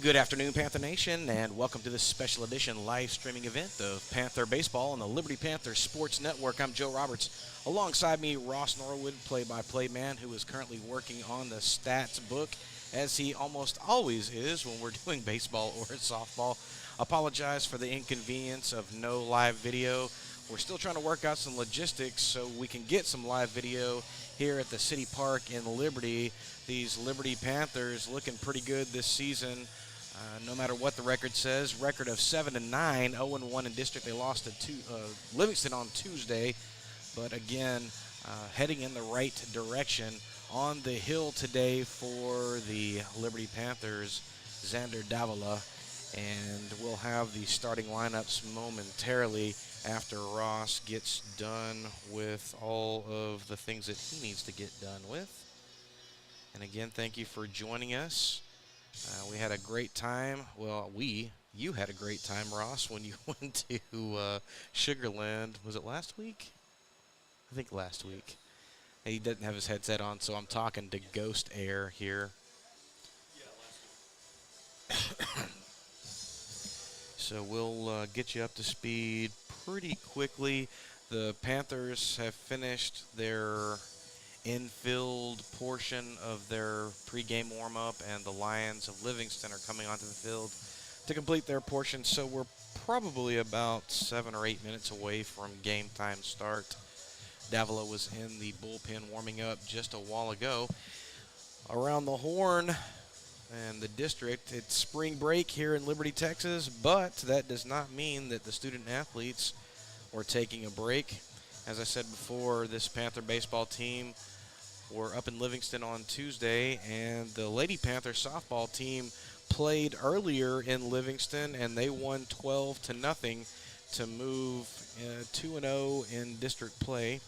Good afternoon, Panther Nation, and welcome to this special edition live streaming event of Panther Baseball on the Liberty Panther Sports Network. I'm Joe Roberts. Alongside me, Ross Norwood, play-by-play man, who is currently working on the stats book, as he almost always is when we're doing baseball or softball. Apologize for the inconvenience of no live video. We're still trying to work out some logistics so we can get some live video here at the City Park in Liberty. These Liberty Panthers looking pretty good this season. No matter what the record says, record of 7-9, 0-1 in district. They lost to Livingston on Tuesday, but again, heading in the right direction. On the hill today for the Liberty Panthers, Xander Davila, and we'll have the starting lineups momentarily after Ross gets done with all of the things that he needs to get done with. And again, thank you for joining us. We had a great time. Well, you had a great time, Ross, when you went to Sugarland. Was it last week? I think last week. He doesn't have his headset on, so I'm talking to Ghost Air here. Yeah, last week. So we'll get you up to speed pretty quickly. The Panthers have finished their infield portion of their pregame warm-up, and the Lions of Livingston are coming onto the field to complete their portion. So we're probably about 7 or 8 minutes away from game time start. Davila was in the bullpen warming up just a while ago. Around the horn and the district, it's spring break here in Liberty, Texas, but that does not mean that the student athletes are taking a break. As I said before, this Panther baseball team were up in Livingston on Tuesday, and the Lady Panther softball team played earlier in Livingston, and they won 12-0 to move 2-0 in district play.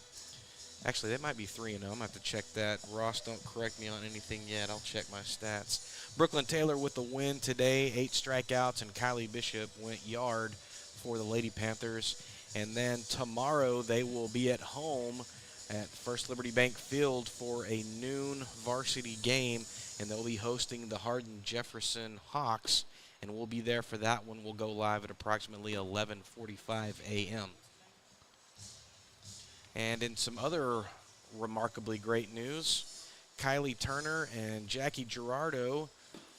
Actually, that might be 3-0. I'm going to have to check that. Ross, don't correct me on anything yet. I'll check my stats. Brooklyn Taylor with the win today, 8 strikeouts, and Kylie Bishop went yard for the Lady Panthers. And then tomorrow they will be at home at First Liberty Bank Field for a noon varsity game, and they'll be hosting the Hardin-Jefferson Hawks, and we'll be there for that one. We'll go live at approximately 11:45 a.m. And in some other remarkably great news, Kylie Turner and Jackie Gerardo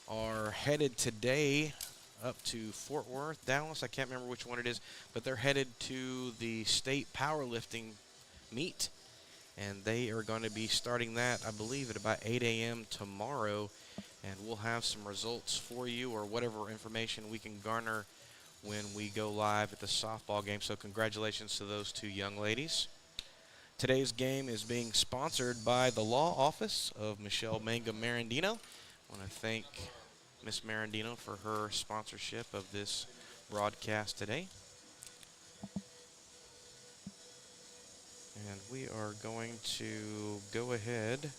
are headed today up to Fort Worth, Dallas. I can't remember which one it is, but they're headed to the state powerlifting meet, and they are going to be starting that, I believe, at about 8 a.m. tomorrow, and we'll have some results for you or whatever information we can garner when we go live at the softball game. So congratulations to those two young ladies. Today's game is being sponsored by the law office of Michelle Manga Marandino. I want to thank Miss Marandino for her sponsorship of this broadcast today. And we are going to go ahead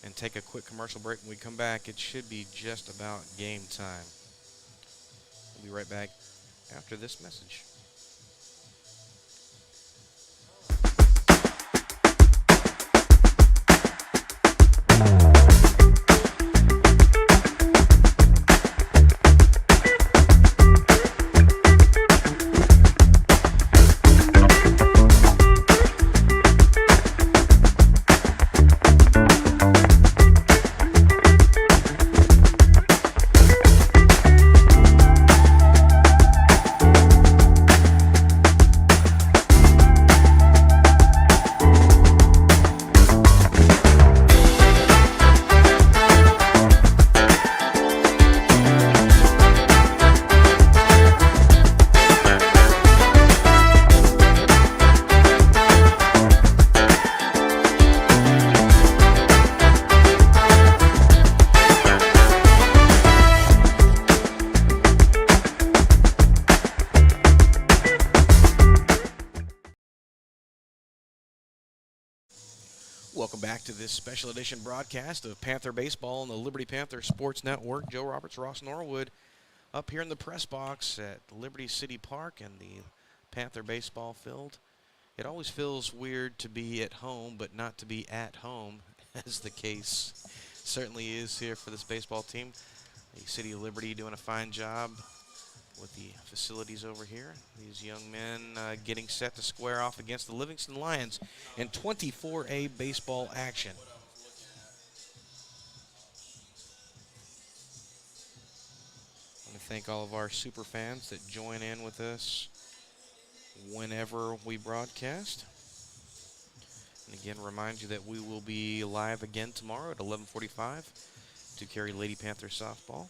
and take a quick commercial break. When we come back, it should be just about game time. We'll be right back after this message. Welcome back to this special edition broadcast of Panther Baseball on the Liberty Panther Sports Network. Joe Roberts, Ross Norwood, up here in the press box at Liberty City Park and the Panther baseball field. It always feels weird to be at home, but not to be at home, as the case certainly is here for this baseball team. The City of Liberty doing a fine job with the facilities over here. These young men getting set to square off against the Livingston Lions in 24A baseball action. I want to thank all of our super fans that join in with us whenever we broadcast. And again, remind you that we will be live again tomorrow at 11:45 to carry Lady Panther softball.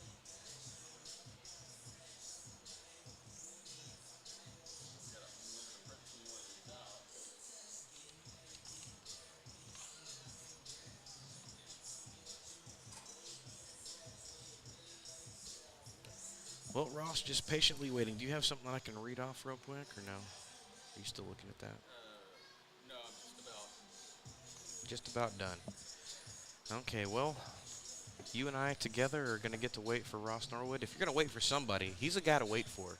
Well, Ross, just patiently waiting. Do you have something I can read off real quick, or no? Are you still looking at that? No, I'm Just about done. Okay, well, you and I together are going to get to wait for Ross Norwood. If you're going to wait for somebody, he's a guy to wait for.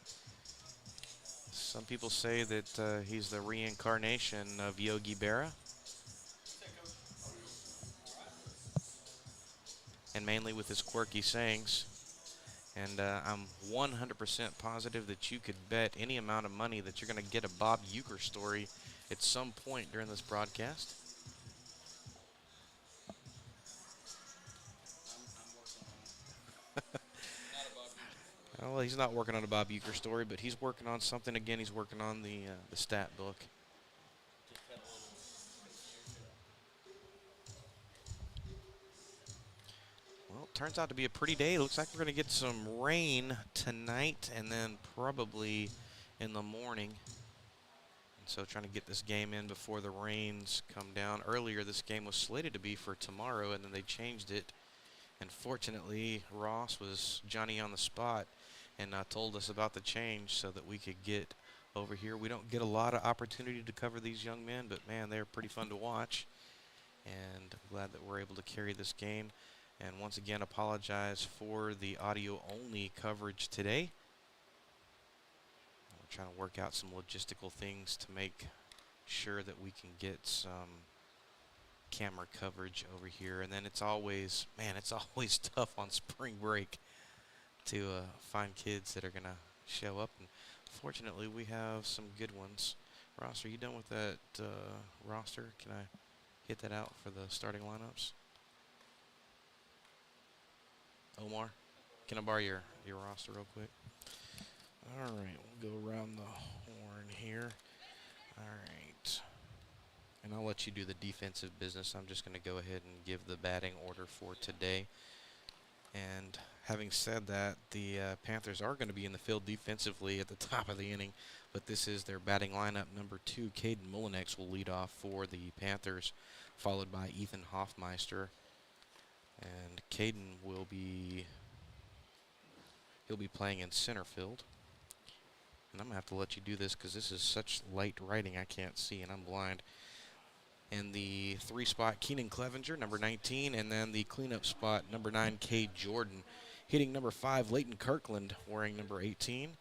Some people say that he's the reincarnation of Yogi Berra, and mainly with his quirky sayings. And I'm 100% positive that you could bet any amount of money that you're going to get a Bob Uecker story at some point during this broadcast. Well, he's not working on a Bob Uecker story, but he's working on something. Again, he's working on the stat book. Well, it turns out to be a pretty day. It looks like we're going to get some rain tonight and then probably in the morning. And so trying to get this game in before the rains come down. Earlier, this game was slated to be for tomorrow, and then they changed it. And fortunately, Ross was Johnny on the spot and told us about the change so that we could get over here. We don't get a lot of opportunity to cover these young men, but man, they're pretty fun to watch. And I'm glad that we're able to carry this game. And once again, apologize for the audio-only coverage today. We're trying to work out some logistical things to make sure that we can get some camera coverage over here. And then it's always, man, it's always tough on spring break to find kids that are going to show up. And fortunately, we have some good ones. Ross, are you done with that roster? Can I get that out for the starting lineups? Omar, can I borrow your roster real quick? All right, we'll go around the horn here. All right. And I'll let you do the defensive business. I'm just going to go ahead and give the batting order for today. And having said that, the Panthers are going to be in the field defensively at the top of the inning, but this is their batting lineup. Number 2, Caden Mullinex will lead off for the Panthers, followed by Ethan Hoffmeister. And Caden will be playing in center field. And I'm going to have to let you do this because this is such light writing I can't see, and I'm blind. And the 3 spot, Keenan Clevenger, number 19, and then the cleanup spot, number 9, Cade Jordan. Hitting number 5, Leighton Kirkland, wearing number 18.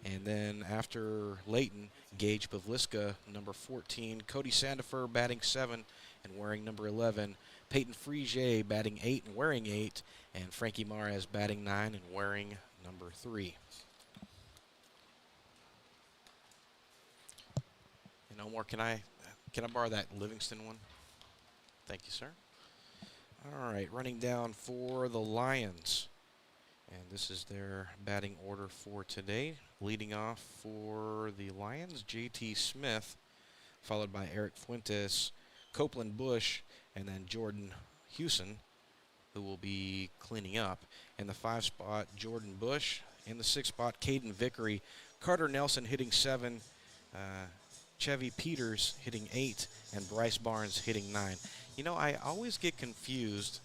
And then after Leighton, Gage Pavliska, number 14. Cody Sandifer, batting 7 and wearing number 11. Peyton Frege, batting 8 and wearing 8. And Frankie Mares, batting 9 and wearing number 3. And no more, can I borrow that Livingston one? Thank you, sir. All right, running down for the Lions. And this is their batting order for today. Leading off for the Lions, J.T. Smith, followed by Eric Fuentes, Copeland Bush, and then Jordan Hewson, who will be cleaning up. In the 5 spot, Jordan Bush. In the 6 spot, Caden Vickery. Carter Nelson hitting 7. Chevy Peters hitting 8. And Bryce Barnes hitting 9. You know, I always get confused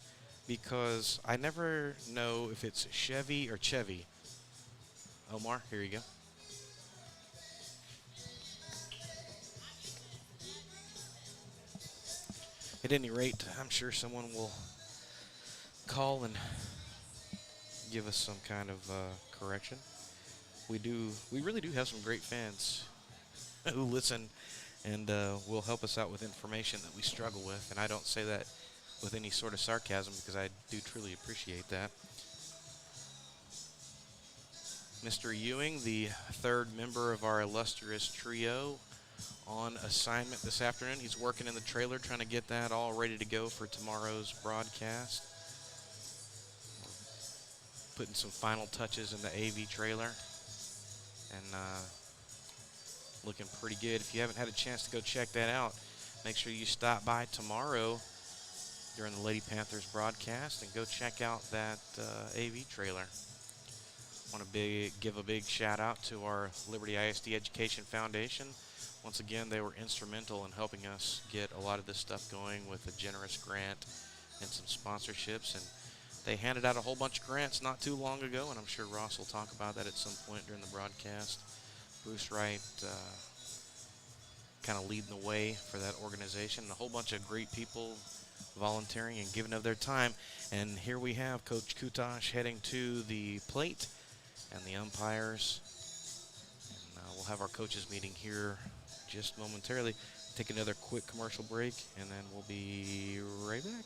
because I never know if it's Chevy or Chevy. Omar, here you go. At any rate, I'm sure someone will call and give us some kind of correction. We really do have some great fans who listen and will help us out with information that we struggle with. And I don't say that with any sort of sarcasm because I do truly appreciate that. Mr. Ewing, the third member of our illustrious trio, on assignment this afternoon. He's working in the trailer, trying to get that all ready to go for tomorrow's broadcast. Putting some final touches in the AV trailer. And looking pretty good. If you haven't had a chance to go check that out, make sure you stop by tomorrow during the Lady Panthers broadcast and go check out that AV trailer. Want to give a big shout out to our Liberty ISD Education Foundation. Once again, they were instrumental in helping us get a lot of this stuff going with a generous grant and some sponsorships. And they handed out a whole bunch of grants not too long ago, and I'm sure Ross will talk about that at some point during the broadcast. Bruce Wright kind of leading the way for that organization. A whole bunch of great people volunteering and giving of their time. And here we have Coach Kutash heading to the plate and the umpires. And we'll have our coaches meeting here just momentarily. Take another quick commercial break, and then we'll be right back.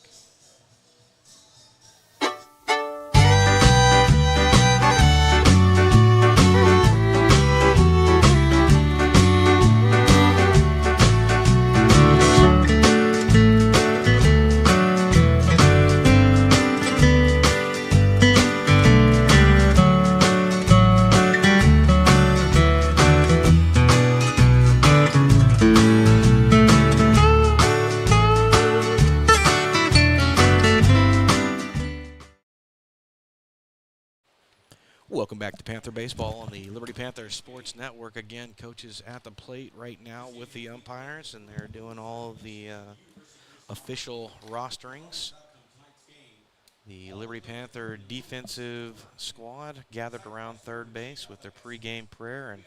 Welcome back to Panther Baseball on the Liberty Panther Sports Network. Again, coaches at the plate right now with the umpires, and they're doing all of the official rosterings. The Liberty Panther defensive squad gathered around third base with their pregame prayer and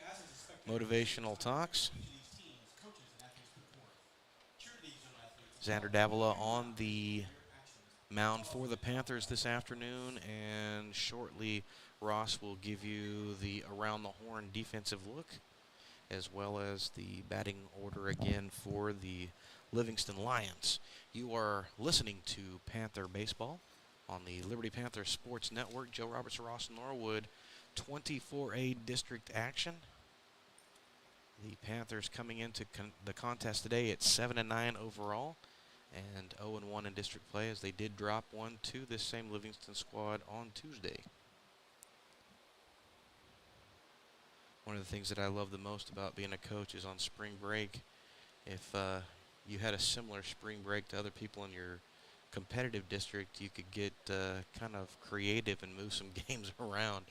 motivational talks. Xander Davila on the mound for the Panthers this afternoon, and shortly Ross will give you the around the horn defensive look, as well as the batting order again for the Livingston Lions. You are listening to Panther Baseball on the Liberty Panther Sports Network. Joe Roberts, Ross Norwood, 24A district action. The Panthers coming into the contest today at 7-9 overall and 0-1 in district play, as they did drop one to this same Livingston squad on Tuesday. One of the things that I love the most about being a coach is on spring break, if you had a similar spring break to other people in your competitive district, you could get kind of creative and move some games around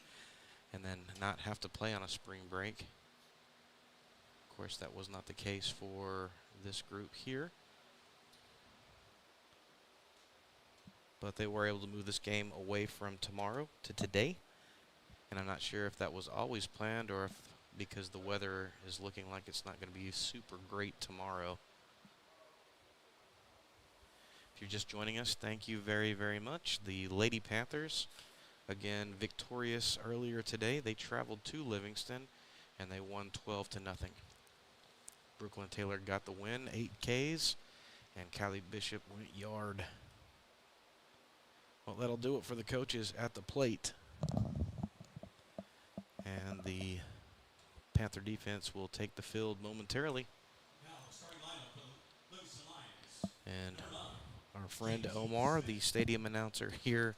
and then not have to play on a spring break. Of course, that was not the case for this group here, but they were able to move this game away from tomorrow to today. And I'm not sure if that was always planned or if because the weather is looking like it's not going to be super great tomorrow. If you're just joining us, thank you very, very much. The Lady Panthers, again, victorious earlier today. They traveled to Livingston, and they won 12-0. Brooklyn Taylor got the win, 8 Ks, and Kylie Bishop went yard. Well, that'll do it for the coaches at the plate. And the Panther defense will take the field momentarily. And our friend Omar, the stadium announcer here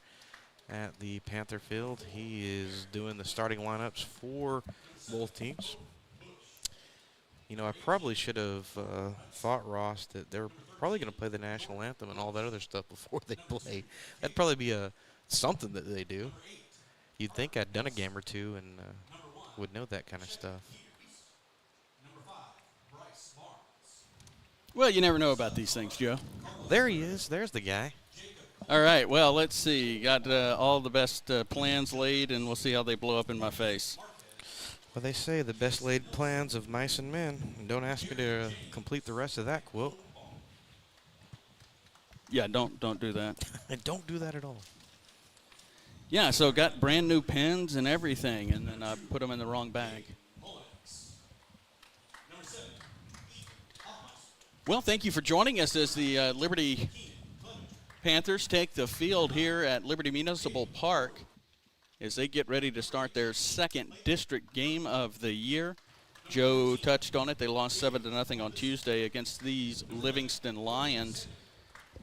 at the Panther field, he is doing the starting lineups for both teams. You know, I probably should have thought, Ross, that they're probably going to play the national anthem and all that other stuff before they play. That'd probably be something that they do. You'd think I'd done a game or two and would know that kind of stuff. Well, you never know about these things, Joe. There he is. There's the guy. All right, well, let's see. Got all the best plans laid, and we'll see how they blow up in my face. Well, they say the best laid plans of mice and men. And don't ask me to complete the rest of that quote. Yeah, don't do that. And don't do that at all. Yeah, so got brand new pens and everything, and then I put them in the wrong bag. Well, thank you for joining us as the Liberty Panthers take the field here at Liberty Municipal Park as they get ready to start their second district game of the year. Joe touched on it. They lost 7-0 on Tuesday against these Livingston Lions,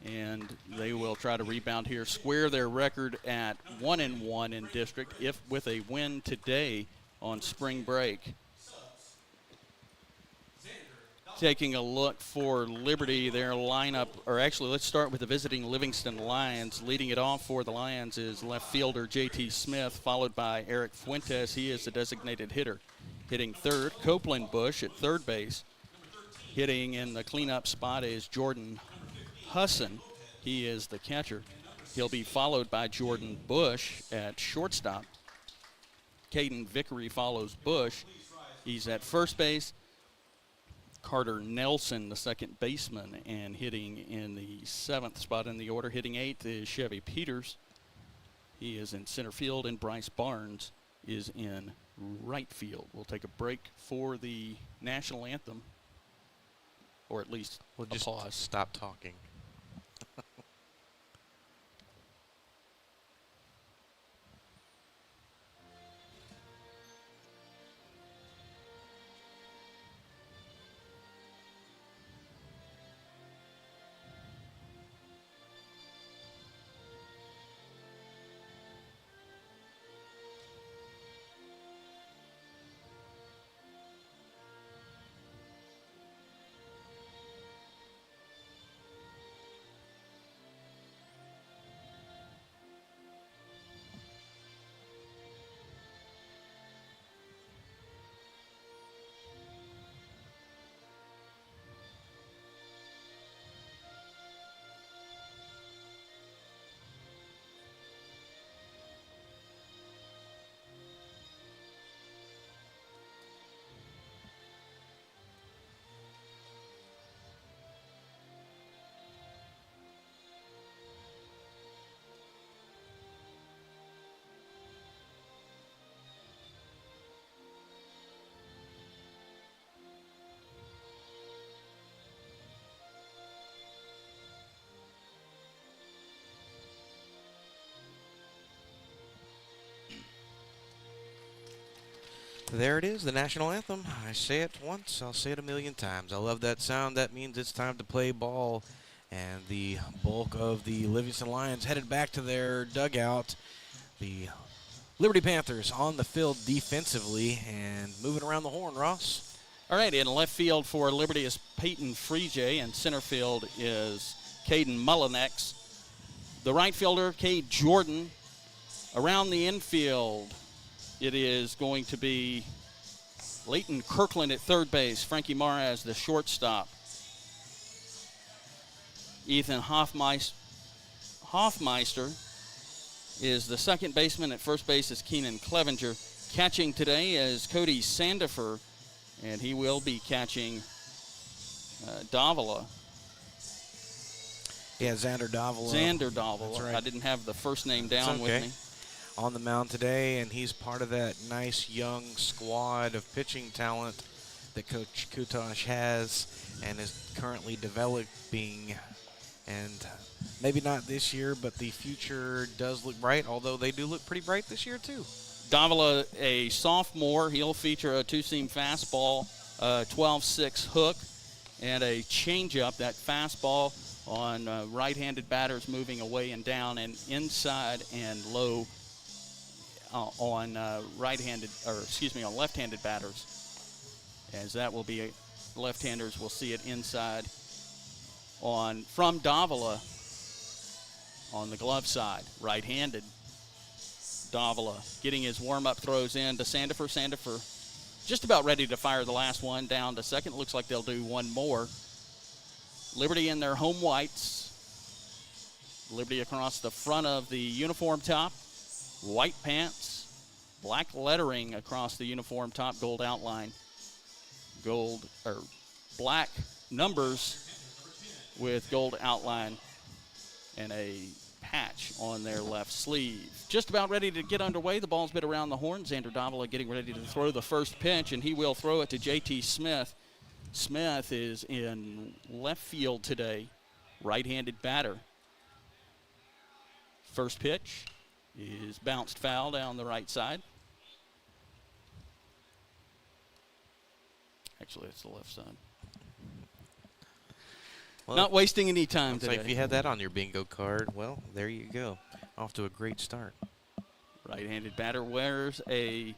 and they will try to rebound here, square their record at 1-1 in district, if with a win today on spring break. Taking a look for Liberty, their lineup, or actually let's start with the visiting Livingston Lions. Leading it off for the Lions is left fielder J.T. Smith, followed by Eric Fuentes. He is the designated hitter. Hitting third, Copeland Bush at third base. Hitting in the cleanup spot is Jordan Husson. He is the catcher. He'll be followed by Jordan Bush at shortstop. Caden Vickery follows Bush. He's at first base. Carter Nelson, the second baseman, and hitting in the 7th spot in the order. Hitting 8th is Chevy Peters. He is in center field, and Bryce Barnes is in right field. We'll take a break for the national anthem, or at least We'll a just pause. stop talking. There it is, the national anthem. I say it once, I'll say it a million times. I love that sound. That means it's time to play ball. And the bulk of the Livingston Lions headed back to their dugout. The Liberty Panthers on the field defensively and moving around the horn, Ross. All right, in left field for Liberty is Peyton Freejay, and center field is Caden Mullinex. The right fielder, Cade Jordan. Around the infield, it is going to be Leighton Kirkland at third base, Frankie Mara as the shortstop. Ethan Hoffmeister is the second baseman. At first base is Keenan Clevenger. Catching today is Cody Sandifer, and he will be catching Davila. Yeah, Xander Davila. Xander Davila. That's right. I didn't have the first name down It's okay. with me. On the mound today, and he's part of that nice young squad of pitching talent that Coach Kutosh has and is currently developing. And maybe not this year, but the future does look bright, although they do look pretty bright this year too. Davila, a sophomore, he'll feature a two-seam fastball, 12-6 hook, and a changeup. That fastball on right-handed batters moving away and down, and inside and low on left-handed batters, as that will be left-handers will see it inside from Davila on the glove side, right-handed. Davila getting his warm-up throws in to Sandifer. Sandifer just about ready to fire the last one down to second. Looks like they'll do one more. Liberty in their home whites. Liberty across the front of the uniform top. White pants, black lettering across the uniform top, gold outline, black numbers with gold outline, and a patch on their left sleeve. Just about ready to get underway. The ball's been around the horn. Xander Davila getting ready to throw the first pitch, and he will throw it to J.T. Smith. Smith is in left field today, right-handed batter. First pitch is bounced foul down the right side. Actually, it's the left side. Well, not wasting any time looks today. like if you had that on your bingo card, well, there you go. Off to a great start. Right-handed batter wears a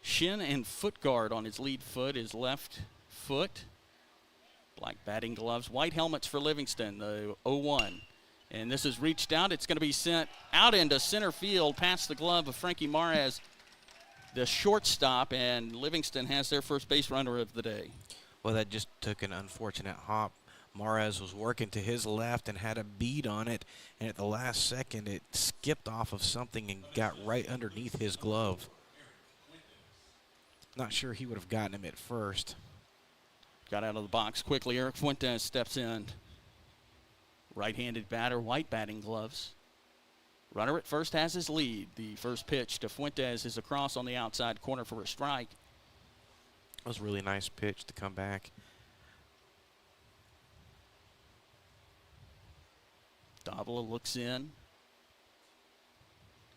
shin and foot guard on his lead foot, his left foot. Black batting gloves, white helmets for Livingston, the 0-1. And this is reached out. It's going to be sent out into center field past the glove of Frankie Mares, the shortstop, and Livingston has their first base runner of the day. Well, that just took an unfortunate hop. Mares was working to his left and had a bead on it, and at the last second it skipped off of something and got right underneath his glove. Not sure he would have gotten him at first. Got out of the box quickly. Eric Fuentes steps in. Right-handed batter, white batting gloves. Runner at first has his lead. The first pitch to Fuentes is across on the outside corner for a strike. That was a really nice pitch to come back. Davila looks in.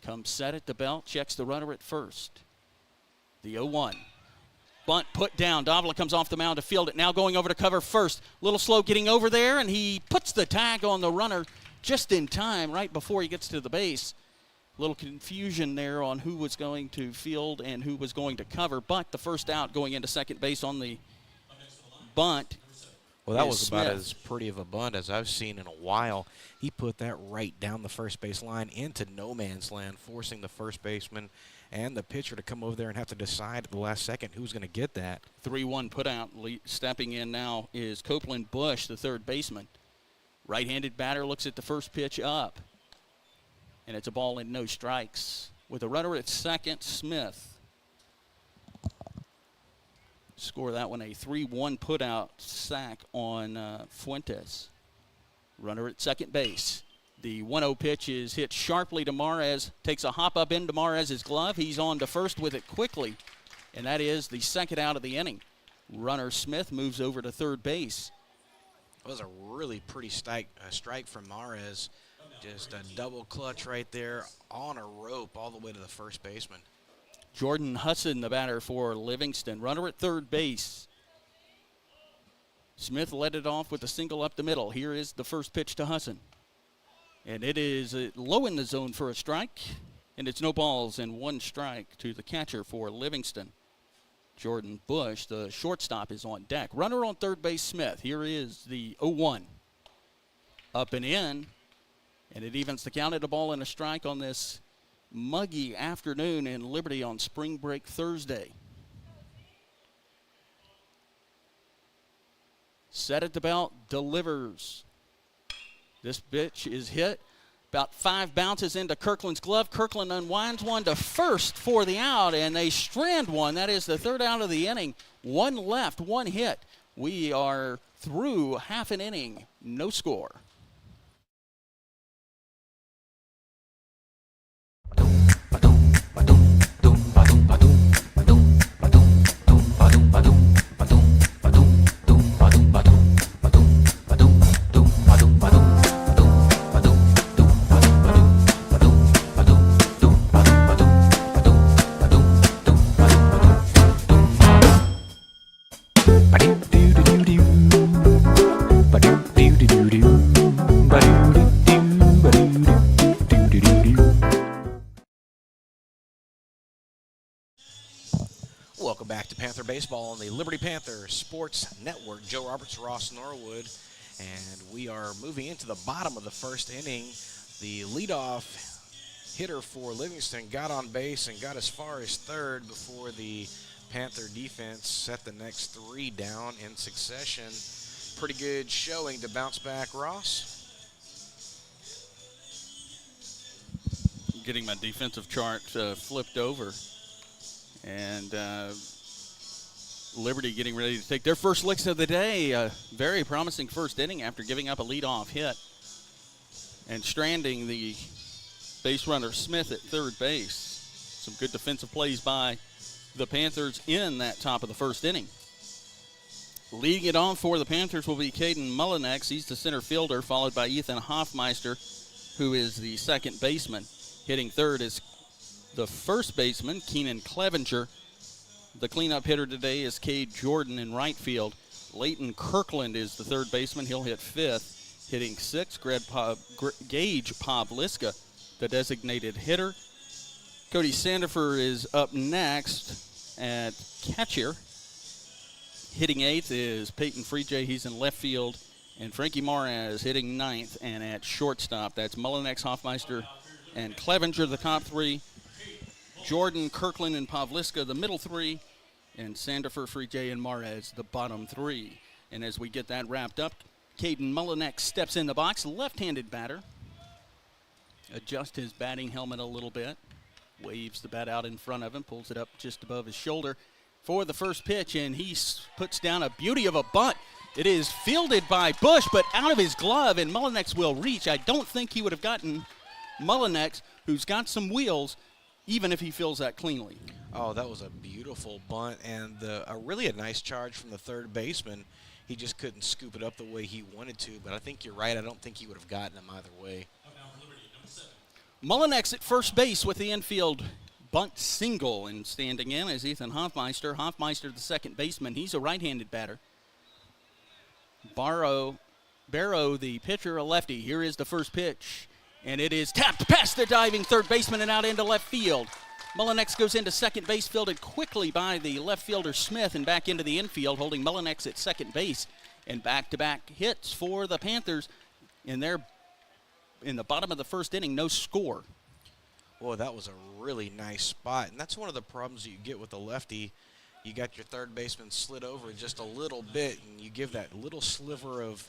Comes set at the belt, checks the runner at first. The 0-1. Bunt put down. Davila comes off the mound to field it. Now going over to cover first. Little slow getting over there, and he puts the tag on the runner just in time, right before he gets to the base. Little confusion there on who was going to field and who was going to cover, but the first out going into second base on the bunt. Well, that was Smith. about as pretty of a bunt as I've seen in a while. He put that right down the first base line into no man's land, forcing the first baseman and the pitcher to come over there and have to decide at the last second who's going to get that. 3-1 put out. Stepping in now is Copeland Bush, the third baseman. Right-handed batter looks at the first pitch up. And it's a ball and no strikes. With a runner at second, Smith. Score that one a 3-1 put out sack on Fuentes. Runner at second base. The 1-0 pitch is hit sharply to Mares. Takes a hop up into Mares' glove. He's on to first with it quickly. And that is the second out of the inning. Runner Smith moves over to third base. It was a really pretty strike from Mares. Just a double clutch right there on a rope all the way to the first baseman. Jordan Hudson, the batter for Livingston. Runner at third base. Smith led it off with a single up the middle. Here is the first pitch to Hudson. And it is low in the zone for a strike. And it's no balls and one strike to the catcher for Livingston. Jordan Bush, the shortstop, is on deck. Runner on third base, Smith. Here is the 0-1. Up and in. And it evens the count at a ball and a strike on this muggy afternoon in Liberty on spring break Thursday. Set at the belt, delivers. This pitch is hit. About 5 bounces into Kirkland's glove. Kirkland unwinds one to first for the out, and they strand one. That is the third out of the inning. One left, one hit. We are through half an inning, no score. Welcome back to Panther Baseball on the Liberty Panther Sports Network. Joe Roberts, Ross Norwood, and we are moving into the bottom of the first inning. The leadoff hitter for Livingston got on base and got as far as third before the Panther defense set the next 3 down in succession. Pretty good showing to bounce back, Ross. Getting my defensive chart flipped over. And Liberty getting ready to take their first licks of the day. Very promising first inning after giving up a leadoff hit and stranding the base runner Smith at third base. Some good defensive plays by the Panthers in that top of the first inning. Leading it on for the Panthers will be Caden Mullinex. He's the center fielder, followed by Ethan Hoffmeister, who is the second baseman. Hitting third is the first baseman, Keenan Clevenger. The cleanup hitter today is Cade Jordan in right field. Leighton Kirkland is the third baseman. He'll hit fifth. Hitting sixth, Gage Pavliska, the designated hitter. Cody Sandifer is up next at catcher. Hitting eighth is Peyton Freejay. He's in left field. And Frankie Maraz hitting ninth. And at shortstop, that's Mullinex, Hoffmeister, and Clevenger, the top three. Jordan, Kirkland, and Pavliska, the middle three. And Sandifer, Freejay, and Maraz, the bottom three. And as we get that wrapped up, Caden Mullinex steps in the box, left-handed batter. Adjusts his batting helmet a little bit. Waves the bat out in front of him, pulls it up just above his shoulder for the first pitch, and he puts down a beauty of a bunt. It is fielded by Bush, but out of his glove, and Mullinex will reach. I don't think he would have gotten Mullinex, who's got some wheels, even if he feels that cleanly. Oh, that was a beautiful bunt, and really a nice charge from the third baseman. He just couldn't scoop it up the way he wanted to, but I think you're right. I don't think he would have gotten him either way. Mullinex at first base with the infield bunt single, and standing in is Ethan Hoffmeister. Hoffmeister, the second baseman. He's a right-handed batter. Barrow, the pitcher, a lefty. Here is the first pitch, and it is tapped past the diving third baseman and out into left field. Mullinex goes into second base, fielded quickly by the left fielder Smith, and back into the infield, holding Mullinex at second base. And back-to-back hits for the Panthers in the bottom of the first inning, no score. Boy, that was a really nice spot, and that's one of the problems you get with a lefty. You got your third baseman slid over just a little bit, and you give that little sliver of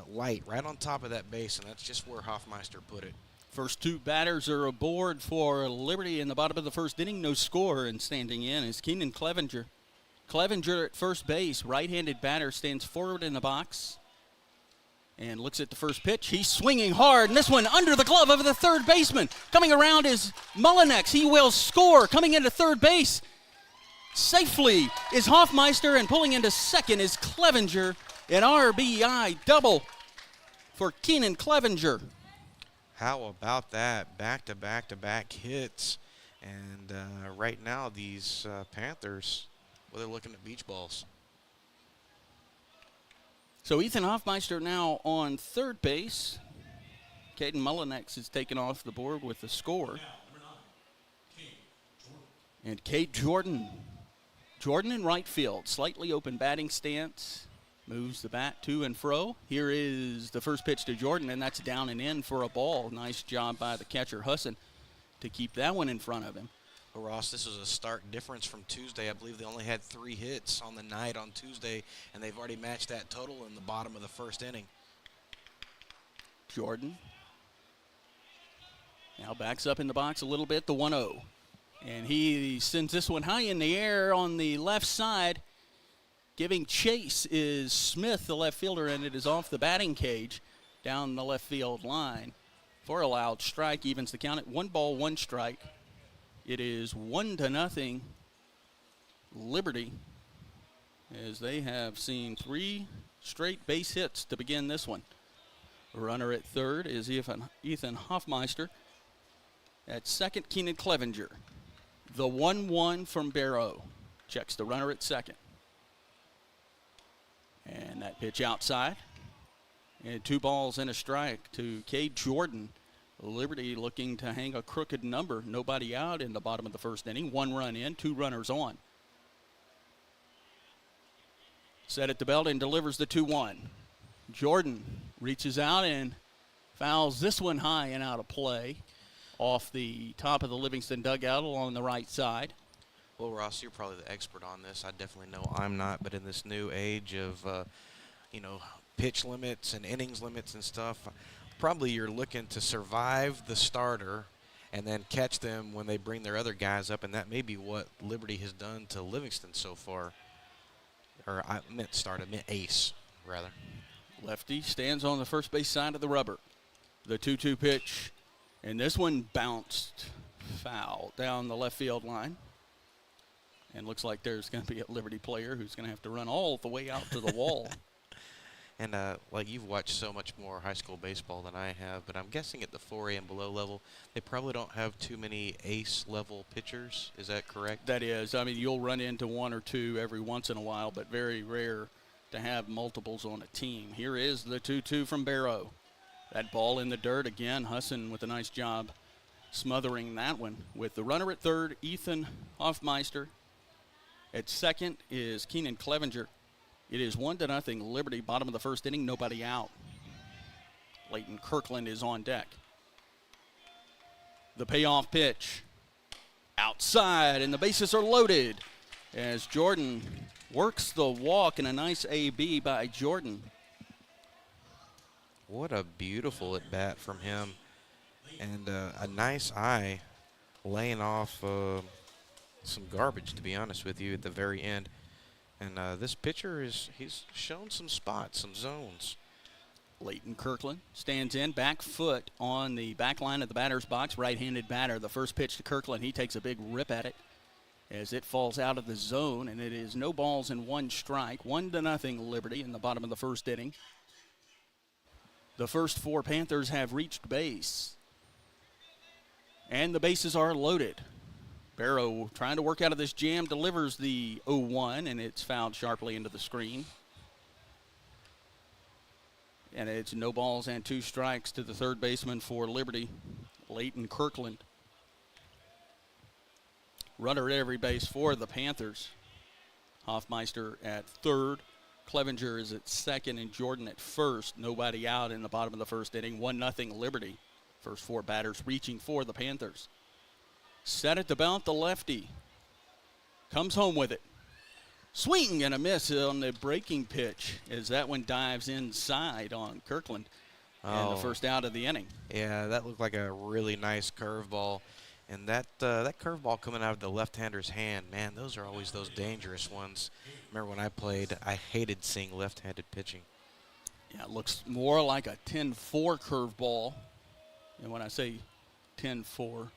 light right on top of that base, and that's just where Hoffmeister put it. First two batters are aboard for Liberty in the bottom of the first inning, no score, and standing in is Keenan Clevenger. Clevenger at first base, right-handed batter, stands forward in the box and looks at the first pitch. He's swinging hard, and this one under the glove of the third baseman. Coming around is Mullinex. He will score. Coming into third base safely is Hoffmeister, and pulling into second is Clevenger. An RBI double for Keenan Clevenger. How about that? Back-to-back-to-back hits. And right now, these Panthers, well, they're looking at beach balls. So Ethan Hoffmeister now on third base. Caden Mullinex is taken off the board with the score. And Cade Jordan. Jordan in right field. Slightly open batting stance. Moves the bat to and fro. Here is the first pitch to Jordan, and that's down and in for a ball. Nice job by the catcher, Husson, to keep that one in front of him. Well, Ross, this was a stark difference from Tuesday. I believe they only had 3 hits on the night on Tuesday, and they've already matched that total in the bottom of the first inning. Jordan now backs up in the box a little bit, the 1-0. And he sends this one high in the air on the left side. Giving chase is Smith, the left fielder, and it is off the batting cage down the left field line for a loud strike. Evens the count at 1 ball, 1 strike. It is 1-0 Liberty, as they have seen 3 straight base hits to begin this one. Runner at third is Ethan Hoffmeister. At second, Keenan Clevenger. The 1-1 from Barrow. Checks the runner at second. And that pitch outside. And 2 balls and a strike to Cade Jordan. Liberty looking to hang a crooked number. Nobody out in the bottom of the first inning. 1 run in, 2 runners on. Set at the belt and delivers the 2-1. Jordan reaches out and fouls this one high and out of play off the top of the Livingston dugout along the right side. Well, Ross, you're probably the expert on this. I definitely know I'm not, but in this new age of, pitch limits and innings limits and stuff, probably you're looking to survive the starter and then catch them when they bring their other guys up, and that may be what Liberty has done to Livingston so far. Or I meant start, I meant ace, rather. Lefty stands on the first base side of the rubber. The 2-2 pitch, and this one bounced foul down the left field line. And looks like there's going to be a Liberty player who's going to have to run all the way out to the wall. And like you've watched so much more high school baseball than I have, but I'm guessing at the 4A and below level, they probably don't have too many ace level pitchers. Is that correct? That is. I mean, you'll run into one or two every once in a while, but very rare to have multiples on a team. Here is the 2-2 from Barrow. That ball in the dirt again. Husson with a nice job smothering that one. With the runner at third, Ethan Hoffmeister. At second is Keenan Clevenger. It is 1-0 Liberty, bottom of the first inning, nobody out. Leighton Kirkland is on deck. The payoff pitch outside, and the bases are loaded as Jordan works the walk, and a nice AB by Jordan. What a beautiful at bat from him, and a nice eye laying off some garbage, to be honest with you, at the very end. And this pitcher he's shown some spots, some zones. Leighton Kirkland stands in, back foot on the back line of the batter's box, right-handed batter. The first pitch to Kirkland, he takes a big rip at it as it falls out of the zone, and it is no balls and one strike. 1-0 Liberty in the bottom of the first inning. The first four Panthers have reached base, and the bases are loaded. Barrow trying to work out of this jam, delivers the 0-1, and it's fouled sharply into the screen. And it's no balls and two strikes to the third baseman for Liberty, Leighton Kirkland. Runner at every base for the Panthers. Hoffmeister at third. Clevenger is at second, and Jordan at first. Nobody out in the bottom of the first inning. 1-0 Liberty. First four batters reaching for the Panthers. Set at the belt, the lefty comes home with it. Swing and a miss on the breaking pitch as that one dives inside on Kirkland. And the first out of the inning. Yeah, that looked like a really nice curveball. And that curveball coming out of the left-hander's hand, man, those are always those dangerous ones. Remember when I played, I hated seeing left-handed pitching. Yeah, it looks more like a 10-4 curveball. And when I say 10-4,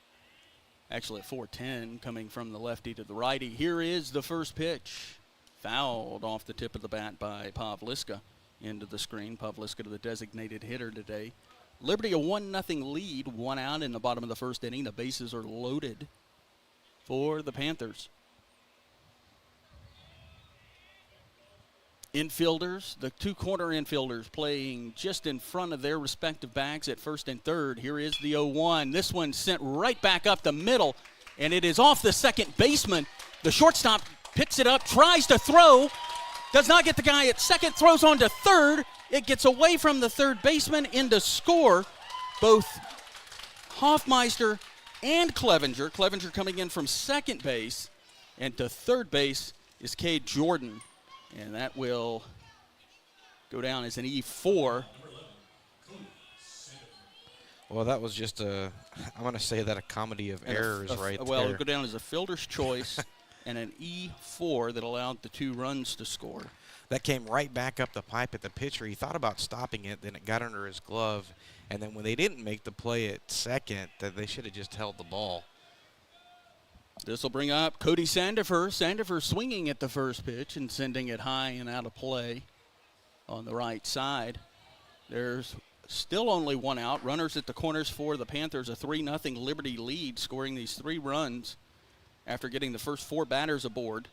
actually a 4-10 coming from the lefty to the righty. Here is the first pitch. Fouled off the tip of the bat by Pavliska into the screen. Pavliska, the designated hitter today. Liberty a 1-0 lead, one out in the bottom of the first inning. The bases are loaded for the Panthers. Infielders, the two corner infielders playing just in front of their respective bags at first and third. Here is the 0-1. This one sent right back up the middle, and it is off the second baseman. The shortstop picks it up, tries to throw, does not get the guy at second, throws on to third. It gets away from the third baseman into score. Both Hoffmeister and Clevenger. Clevenger coming in from second base, and to third base is Cade Jordan. And that will go down as an E4. Well, that was just I'm going to say that a comedy of errors right there. Well, it'll go down as a fielder's choice and an E4 that allowed the 2 runs to score. That came right back up the pipe at the pitcher. He thought about stopping it, then it got under his glove. And then when they didn't make the play at second, they should have just held the ball. This will bring up Cody Sandifer. Sandifer swinging at the first pitch and sending it high and out of play on the right side. There's still only one out. Runners at the corners for the Panthers. A 3-0 Liberty lead, scoring these 3 runs after getting the first 4 batters aboard.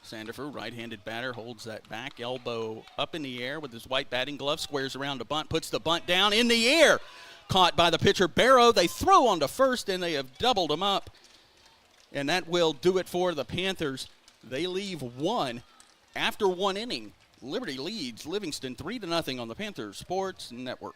Sandifer, right-handed batter, holds that back elbow up in the air with his white batting glove, squares around a bunt, puts the bunt down in the air. Caught by the pitcher, Barrow. They throw on to first, and they have doubled him up. And that will do it for the Panthers. They leave 1 after 1 inning. Liberty leads Livingston 3-0 on the Panthers Sports Network.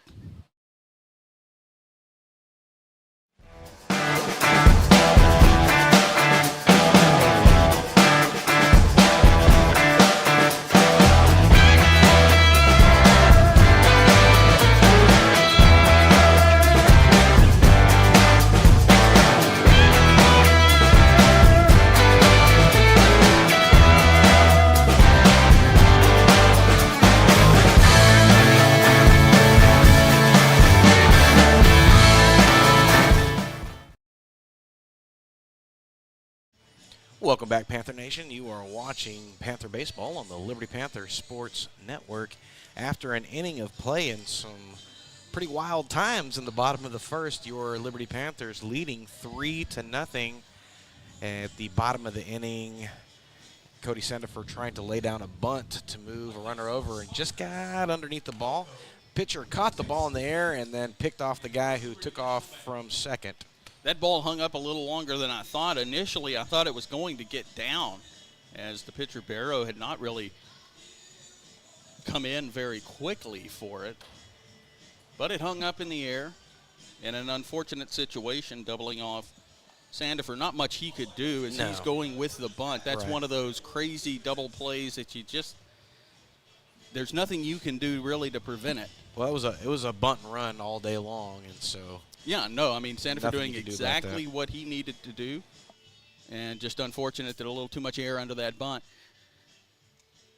Welcome back, Panther Nation. You are watching Panther Baseball on the Liberty Panther Sports Network. After an inning of play and some pretty wild times in the bottom of the first, your Liberty Panthers leading 3-0. At the bottom of the inning, Cody Sendifer trying to lay down a bunt to move a runner over and just got underneath the ball. Pitcher caught the ball in the air and then picked off the guy who took off from second. That ball hung up a little longer than I thought. Initially, I thought it was going to get down as the pitcher Barrow had not really come in very quickly for it. But it hung up in the air in an unfortunate situation, doubling off Sandifer. Not much he could do as he's going with the bunt. That's one of those crazy double plays that you just – there's nothing you can do really to prevent it. Well, it was a bunt and run all day long, and so – yeah, no, I mean, Sandifer doing exactly what he needed to do, and just unfortunate that a little too much air under that bunt.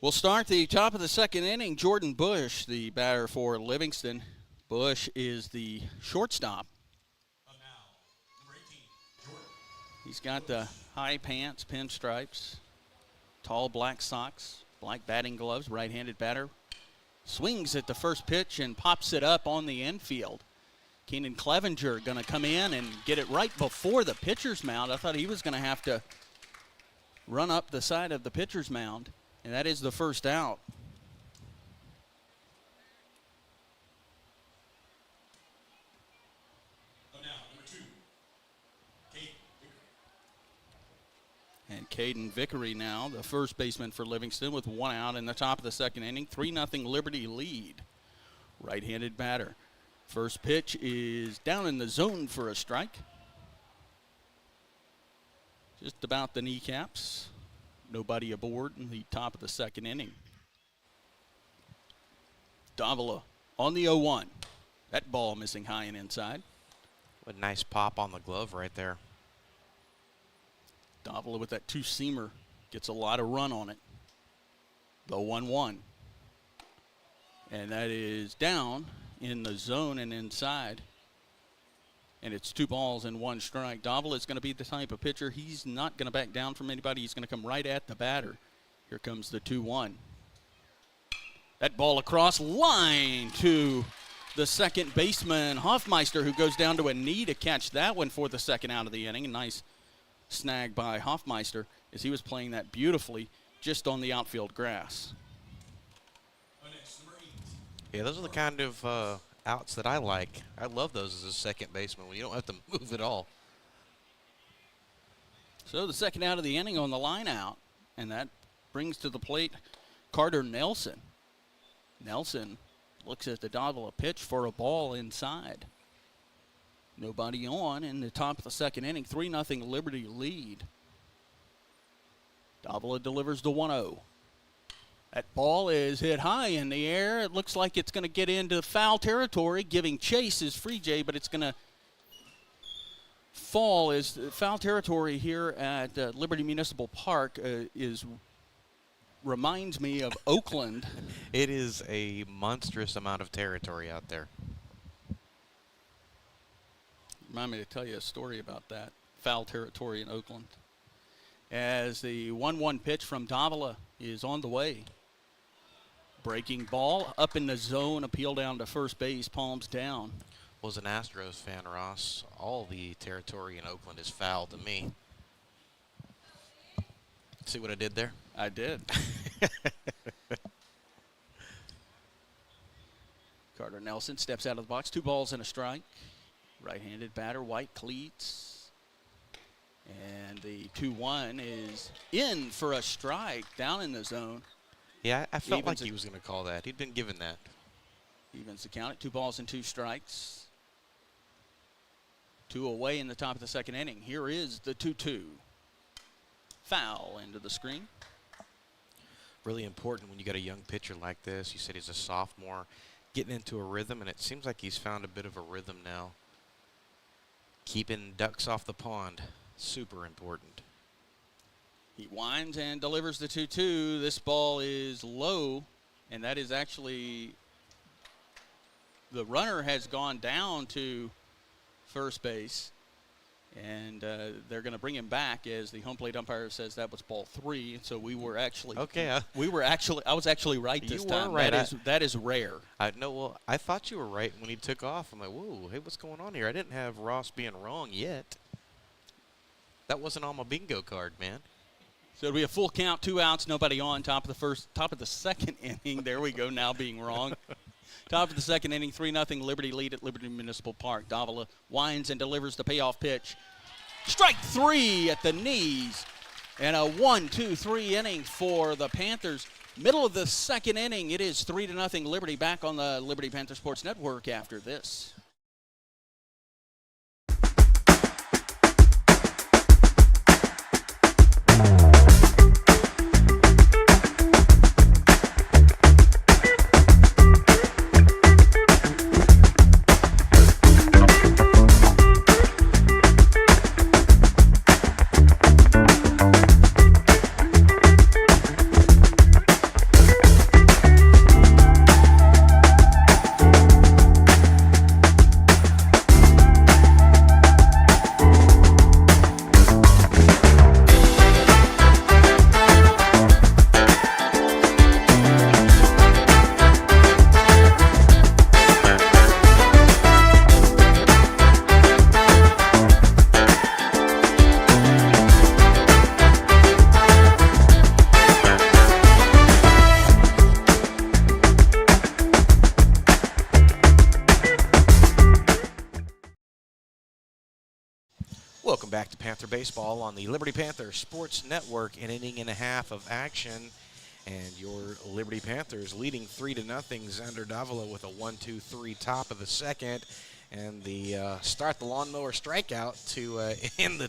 We'll start the top of the second inning. Jordan Bush, the batter for Livingston. Bush is the shortstop. Number 18, Jordan. He's got the high pants, pinstripes, tall black socks, black batting gloves, right-handed batter. Swings at the first pitch and pops it up on the infield. Keenan Clevenger going to come in and get it right before the pitcher's mound. I thought he was going to have to run up the side of the pitcher's mound, and that is the first out. Now, number 2, Caden Vickery. And Caden Vickery now, the first baseman for Livingston, with one out in the top of the second inning. 3-0 Liberty lead. Right-handed batter. First pitch is down in the zone for a strike. Just about the kneecaps. Nobody aboard in the top of the second inning. Davila on the 0-1. That ball missing high and inside. What a nice pop on the glove right there. Davila with that two-seamer gets a lot of run on it. The 1-1. And that is down in the zone and inside. And it's 2 balls and 1 strike. Davila is going to be the type of pitcher. He's not going to back down from anybody. He's going to come right at the batter. Here comes the 2-1. That ball across line to the second baseman, Hoffmeister, who goes down to a knee to catch that one for the second out of the inning. A nice snag by Hoffmeister as he was playing that beautifully just on the outfield grass. Yeah, those are the kind of outs that I like. I love those as a second baseman when you don't have to move at all. So the second out of the inning on the line out, and that brings to the plate Carter Nelson. Nelson looks at the Davila pitch for a ball inside. Nobody on in the top of the second inning. 3-0 Liberty lead. Davila delivers the 1-0. That ball is hit high in the air. It looks like it's going to get into foul territory. Giving chase is Free J, but it's going to fall as foul territory here at Liberty Municipal Park reminds me of Oakland. It is a monstrous amount of territory out there. Remind me to tell you a story about that foul territory in Oakland. As the 1-1 pitch from Davila is on the way. Breaking ball up in the zone, appeal down to first base, palms down. Was an Astros fan, Ross. All the territory in Oakland is foul to me. See what I did there? I did. Carter Nelson steps out of the box. 2 balls and a strike. Right-handed batter, white cleats. And the 2-1 is in for a strike down in the zone. Yeah, I felt like he was going to call that. He'd been given that. Evens the count at 2 balls and 2 strikes. 2 away in the top of the second inning. Here is the 2-2. Foul into the screen. Really important when you got a young pitcher like this. You said he's a sophomore, getting into a rhythm, and it seems like he's found a bit of a rhythm now. Keeping ducks off the pond, super important. He winds and delivers the 2-2. This ball is low, and that is actually the runner has gone down to first base, And they're going to bring him back as the home plate umpire says that was ball 3. So we were actually Okay. I was actually right this time. You were right. That is rare. Well, I thought you were right when he took off. I'm like, whoa, hey, what's going on here? I didn't have Ross being wrong yet. That wasn't on my bingo card, man. So it'll be a full count, 2 outs, nobody on. Top of the second inning. There we go, now being wrong. Top of the second inning, 3-0 Liberty lead at Liberty Municipal Park. Davila winds and delivers the payoff pitch. Strike 3 at the knees. And a 1-2-3 inning for the Panthers. Middle of the second inning, it is 3-0 Liberty. Back on the Liberty Panther Sports Network after this. Welcome back to Panther Baseball on the Liberty Panther Sports Network. An inning and a half of action, and your Liberty Panthers leading 3-0. Xander Davila with a 1-2-3 top of the second, and the start the lawnmower strikeout to end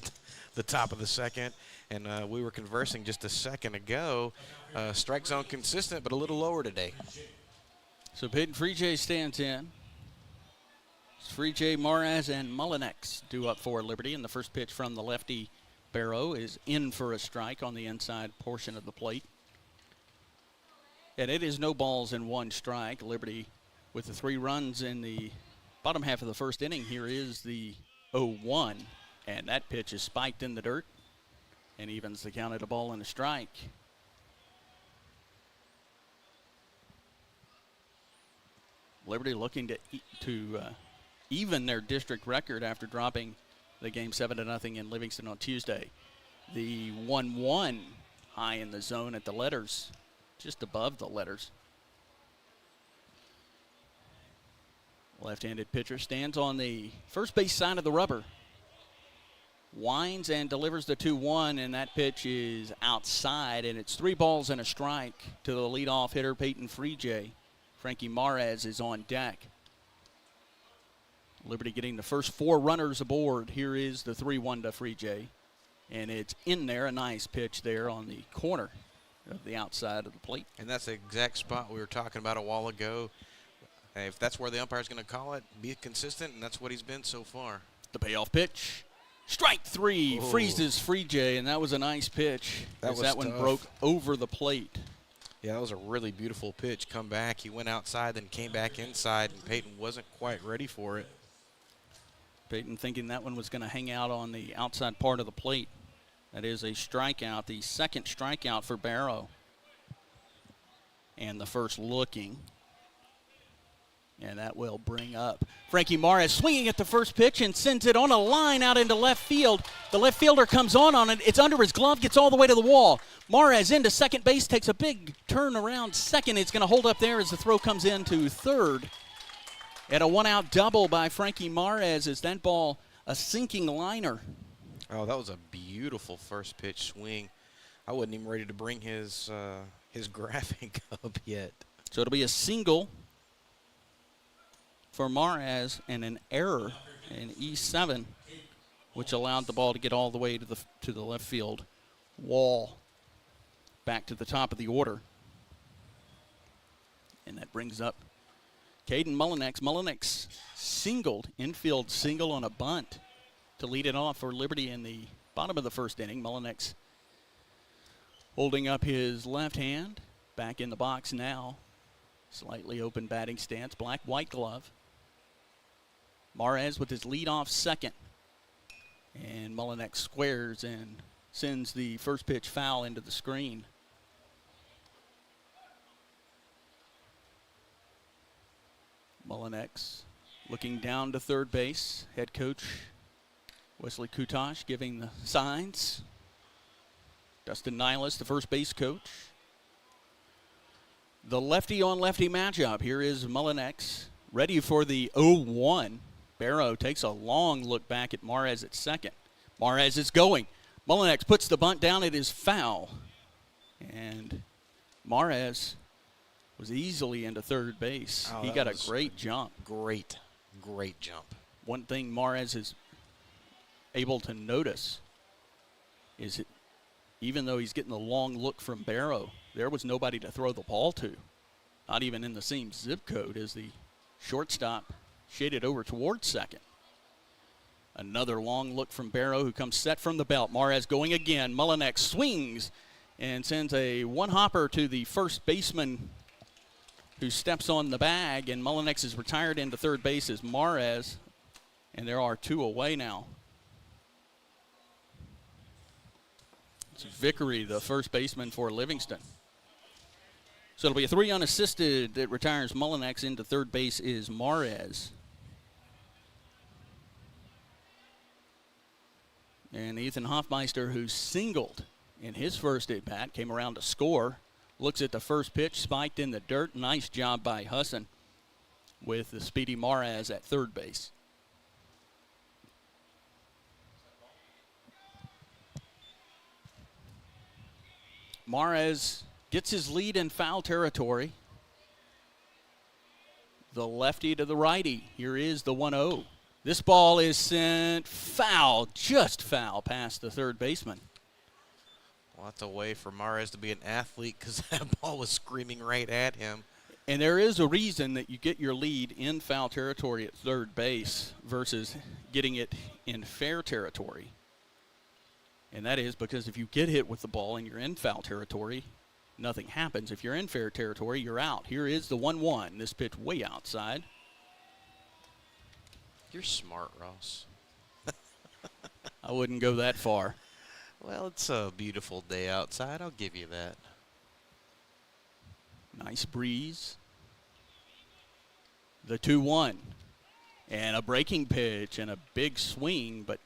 the top of the second. And we were conversing just a second ago. Strike zone consistent, but a little lower today. So Peyton Freejay stands in. Freejay, Maraz, and Mullinex due up for Liberty, and the first pitch from the lefty Barrow is in for a strike on the inside portion of the plate. And it is no balls and 1 strike. Liberty with the 3 runs in the bottom half of the first inning. Here is the 0-1, and that pitch is spiked in the dirt and evens the count at a ball and a strike. Liberty looking to even their district record after dropping the game 7-0 in Livingston on Tuesday. The 1-1 high in the zone at the letters, just above the letters. Left-handed pitcher stands on the first base side of the rubber. Winds and delivers the 2-1, and that pitch is outside, and it's 3 balls and a strike to the leadoff hitter, Peyton Freejay. Frankie Maraz is on deck. Liberty getting the first 4 runners aboard. Here is the 3-1 to Freejay. And it's in there, a nice pitch there on the corner of the outside of the plate. And that's the exact spot we were talking about a while ago. If that's where the umpire's going to call it, be consistent, and that's what he's been so far. The payoff pitch. Strike 3, freezes Freejay, and that was a nice pitch. That one broke over the plate. Yeah, that was a really beautiful pitch. Come back, he went outside, then came back inside, and Peyton wasn't quite ready for it. Peyton thinking that one was going to hang out on the outside part of the plate. That is a strikeout, the second strikeout for Barrow. And the first looking. And that will bring up Frankie Maraz swinging at the first pitch and sends it on a line out into left field. The left fielder comes on it. It's under his glove, gets all the way to the wall. Maraz into second base, takes a big turn around second. It's going to hold up there as the throw comes into third. And a 1-out double by Frankie Maraz. Is that ball a sinking liner? Oh, that was a beautiful first pitch swing. I wasn't even ready to bring his graphic up yet. So it'll be a single for Maraz and an error in E7, which allowed the ball to get all the way to the left field wall, back to the top of the order. And that brings up Caden Mullinex. Mullinex singled, infield single on a bunt to lead it off for Liberty in the bottom of the first inning. Mullinex holding up his left hand, back in the box now. Slightly open batting stance, black-white glove. Maraz with his leadoff second. And Mullinex squares and sends the first pitch foul into the screen. Mullinex looking down to third base. Head coach Wesley Kutosh giving the signs. Dustin Niles, the first base coach. The lefty-on-lefty matchup. Here is Mullinex ready for the 0-1. Barrow takes a long look back at Mares at second. Mares is going. Mullinex puts the bunt down. It is foul. And Mares was easily into third base. Oh, he got a great jump. Great jump. One thing Mares is able to notice is that even though he's getting the long look from Barrow, there was nobody to throw the ball to. Not even in the same zip code as the shortstop shaded over towards second. Another long look from Barrow, who comes set from the belt. Mares going again. Mullinex swings and sends a one-hopper to the first baseman, who steps on the bag, and Mullinex is retired into third base as Mares, and there are two away now. It's Vickery, the first baseman for Livingston. So it'll be a 3 unassisted that retires Mullinex. Into third base is Mares. And Ethan Hoffmeister, who singled in his first at-bat, came around to score. Looks at the first pitch, spiked in the dirt. Nice job by Husson with the speedy Mares at third base. Mares gets his lead in foul territory. The lefty to the righty. Here is the 1-0. This ball is sent foul, just foul past the third baseman. Well, that's a way for Mares to be an athlete, because that ball was screaming right at him. And there is a reason that you get your lead in foul territory at third base versus getting it in fair territory. And that is because if you get hit with the ball and you're in foul territory, nothing happens. If you're in fair territory, you're out. Here is the 1-1. This pitch way outside. You're smart, Ross. I wouldn't go that far. Well, it's a beautiful day outside. I'll give you that. Nice breeze. The 2-1. And a breaking pitch and a big swing, but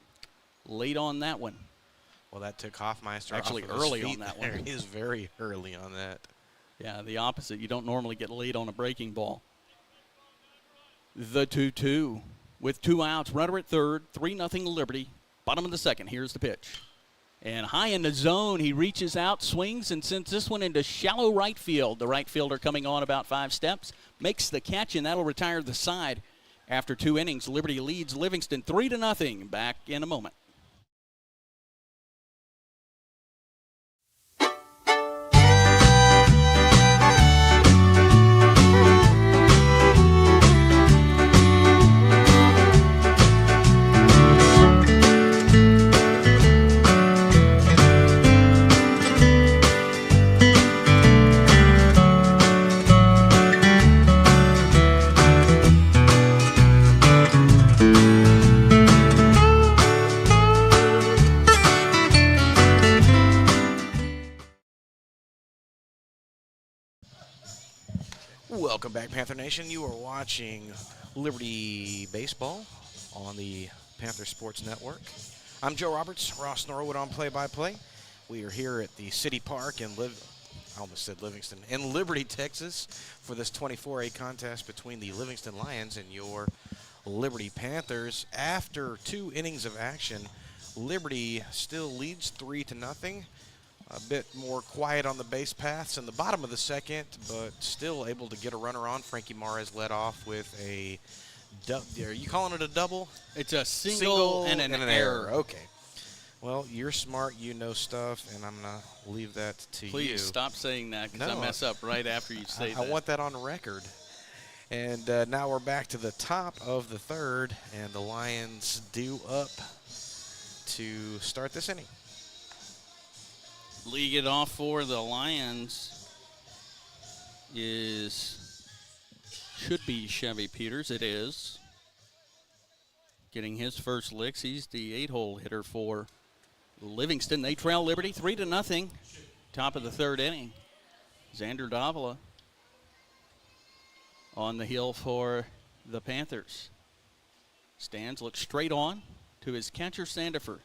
late on that one. Well, that took Hoffmeister Actually, off of early his feet on that there. one. He is very early on that. Yeah, the opposite. You don't normally get late on a breaking ball. The 2-2. With 2 outs, runner at third, 3-0 Liberty. Bottom of the second. Here's the pitch. And high in the zone, he reaches out, swings, and sends this one into shallow right field. The right fielder coming on about 5 steps, makes the catch, and that'll retire the side. After 2 innings, Liberty leads Livingston 3-0. Back in a moment. Welcome back, Panther Nation. You are watching Liberty Baseball on the Panther Sports Network. I'm Joe Roberts, Ross Norwood on play-by-play. We are here at the City Park in I almost said Livingston, in Liberty, Texas, for this 24A contest between the Livingston Lions and your Liberty Panthers. After 2 innings of action, Liberty still leads 3-0. A bit more quiet on the base paths in the bottom of the second, but still able to get a runner on. Frankie Mares led off with a are you calling it a double? It's a single and an error. Okay. Well, you're smart. You know stuff, and I'm going to leave that to you. Please stop saying that, because I mess up right after you say that. I want that on record. And now we're back to the top of the third, and the Lions due up to start this inning. Lead it off for the Lions should be Chevy Peters. It is. getting his first licks. He's the 8-hole hitter for Livingston. They trail Liberty 3-0. Top of the third inning. Xander Davila on the hill for the Panthers. Stands, looks straight on to his catcher, Sandifer.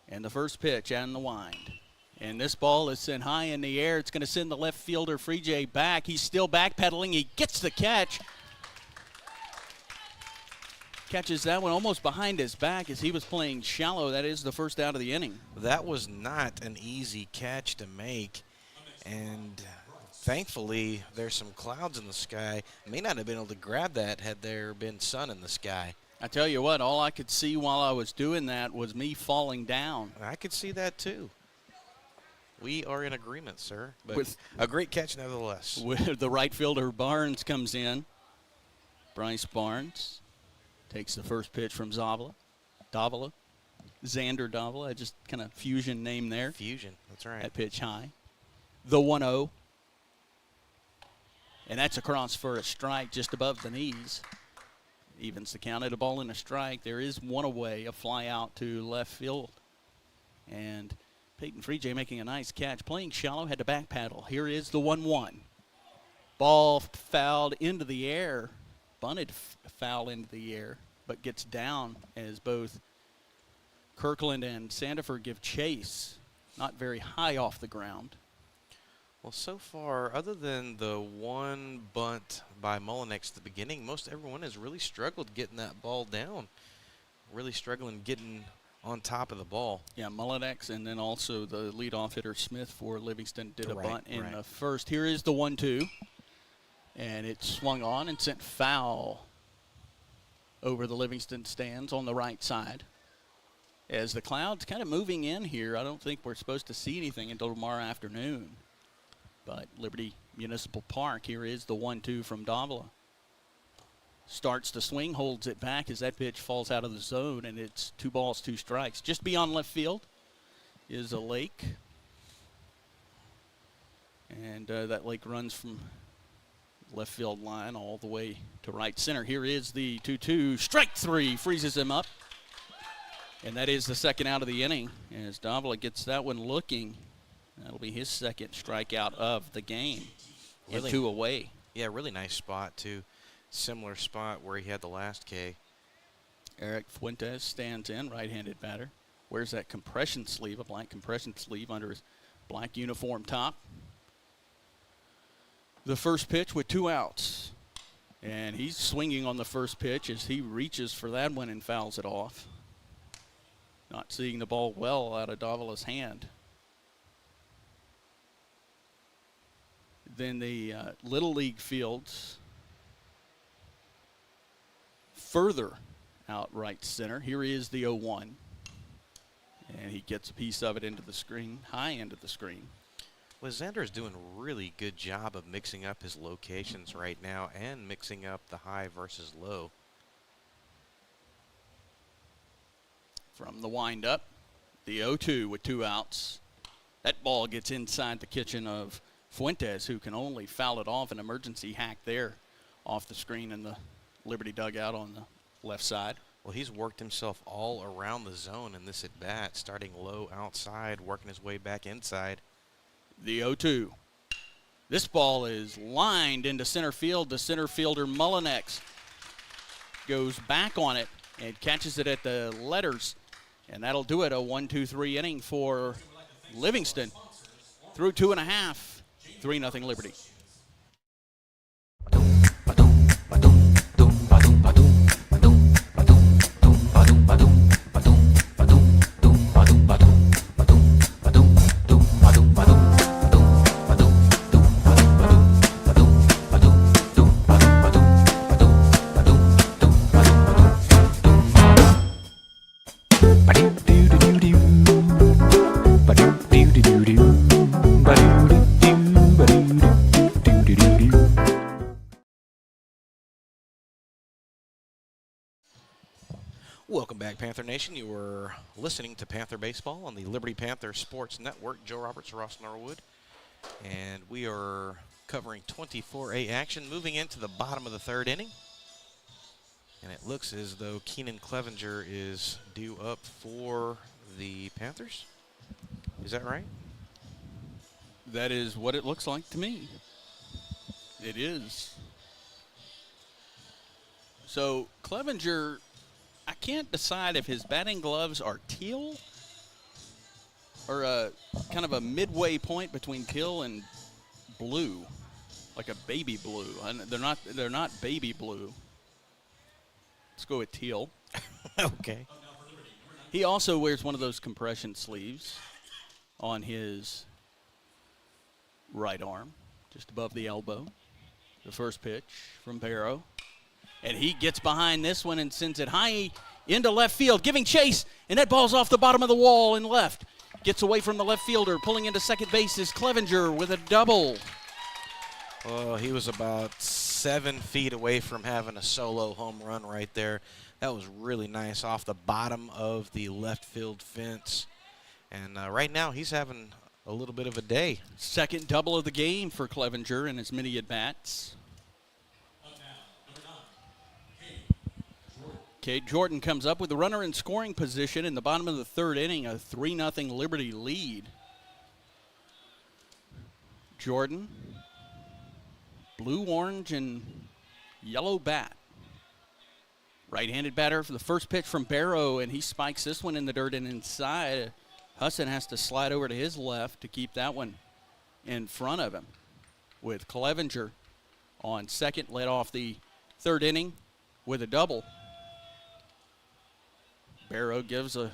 And the first pitch and the wind. And this ball is sent high in the air. It's going to send the left fielder, Freejay, back. He's still backpedaling. He gets the catch. Catches that one almost behind his back as he was playing shallow. That is the first out of the inning. That was not an easy catch to make. And thankfully, there's some clouds in the sky. May not have been able to grab that had there been sun in the sky. I tell you what, all I could see while I was doing that was me falling down. I could see that too. We are in agreement, sir. But With a great catch nevertheless. Where the right fielder Barnes comes in. Bryce Barnes takes the first pitch from Davila. Xander Davila, I just kind of fusion name there. Fusion, that's right. That pitch high. The 1-0. And that's across for a strike just above the knees. Evens the count at a ball and a strike. There is one away, a fly out to left field. And Peyton Freejay making a nice catch. Playing shallow, had to back paddle. Here is the 1-1. Ball fouled into the air. Bunted foul into the air, but gets down as both Kirkland and Sandifer give chase. Not very high off the ground. Well, so far, other than the one bunt by Mullinex at the beginning, most everyone has really struggled getting that ball down. Really struggling getting on top of the ball. Yeah, Mullinex and then also the leadoff hitter Smith for Livingston did a bunt in right. the first. Here is the 1-2. And it swung on and sent foul over the Livingston stands on the right side. As the clouds kind of moving in here, I don't think we're supposed to see anything until tomorrow afternoon. But Liberty Municipal Park, here is the 1-2 from Davila. Starts to swing, holds it back as that pitch falls out of the zone, and it's 2 balls, 2 strikes. Just beyond left field is a lake. And that lake runs from left field line all the way to right center. Here is the 2-2. Strike 3 freezes him up. And that is the second out of the inning as Davila gets that one looking. That'll be his second strikeout of the game. Really, 2 away. Yeah, really nice spot too. Similar spot where he had the last K. Eric Fuentes stands in, right-handed batter. Wears that compression sleeve, a black compression sleeve under his black uniform top. The first pitch with 2 outs. And he's swinging on the first pitch as he reaches for that one and fouls it off. Not seeing the ball well out of Davila's hand. Then the Little League fields further out right center. Here is the 0-1. And he gets a piece of it into the screen, high into the screen. Well, Xander is doing a really good job of mixing up his locations right now and mixing up the high versus low. From the windup, the 0-2 with 2 outs. That ball gets inside the kitchen of Fuentes, who can only foul it off. An emergency hack there off the screen in the Liberty dugout on the left side. Well, he's worked himself all around the zone in this at-bat, starting low outside, working his way back inside. The 0-2. This ball is lined into center field. The center fielder Mullinex goes back on it and catches it at the letters. And that'll do it, a 1-2-3 inning for Livingston. Through 2.5, 3-0 Liberty. Welcome back, Panther Nation. You were listening to Panther Baseball on the Liberty Panther Sports Network. Joe Roberts, Ross Norwood. And we are covering 24A action, moving into the bottom of the third inning. And it looks as though Keenan Clevenger is due up for the Panthers. Is that right? That is what it looks like to me. It is. So Clevenger, I can't decide if his batting gloves are teal or a kind of a midway point between teal and blue, like a baby blue. And they're not baby blue. Let's go with teal. Okay. He also wears one of those compression sleeves on his right arm, just above the elbow. The first pitch from Barrow. And he gets behind this one and sends it high into left field, giving chase, and that ball's off the bottom of the wall in left. Gets away from the left fielder, pulling into second base is Clevenger with a double. Well, he was about 7 feet away from having a solo home run right there. That was really nice off the bottom of the left field fence. And right now he's having a little bit of a day. Second double of the game for Clevenger in as many at-bats. Cade Jordan comes up with the runner in scoring position in the bottom of the third inning, a 3-0 Liberty lead. Jordan, blue, orange, and yellow bat. Right-handed batter for the first pitch from Barrow, and he spikes this one in the dirt and inside. Husson has to slide over to his left to keep that one in front of him. With Clevenger on second, led off the third inning with a double. Barrow gives a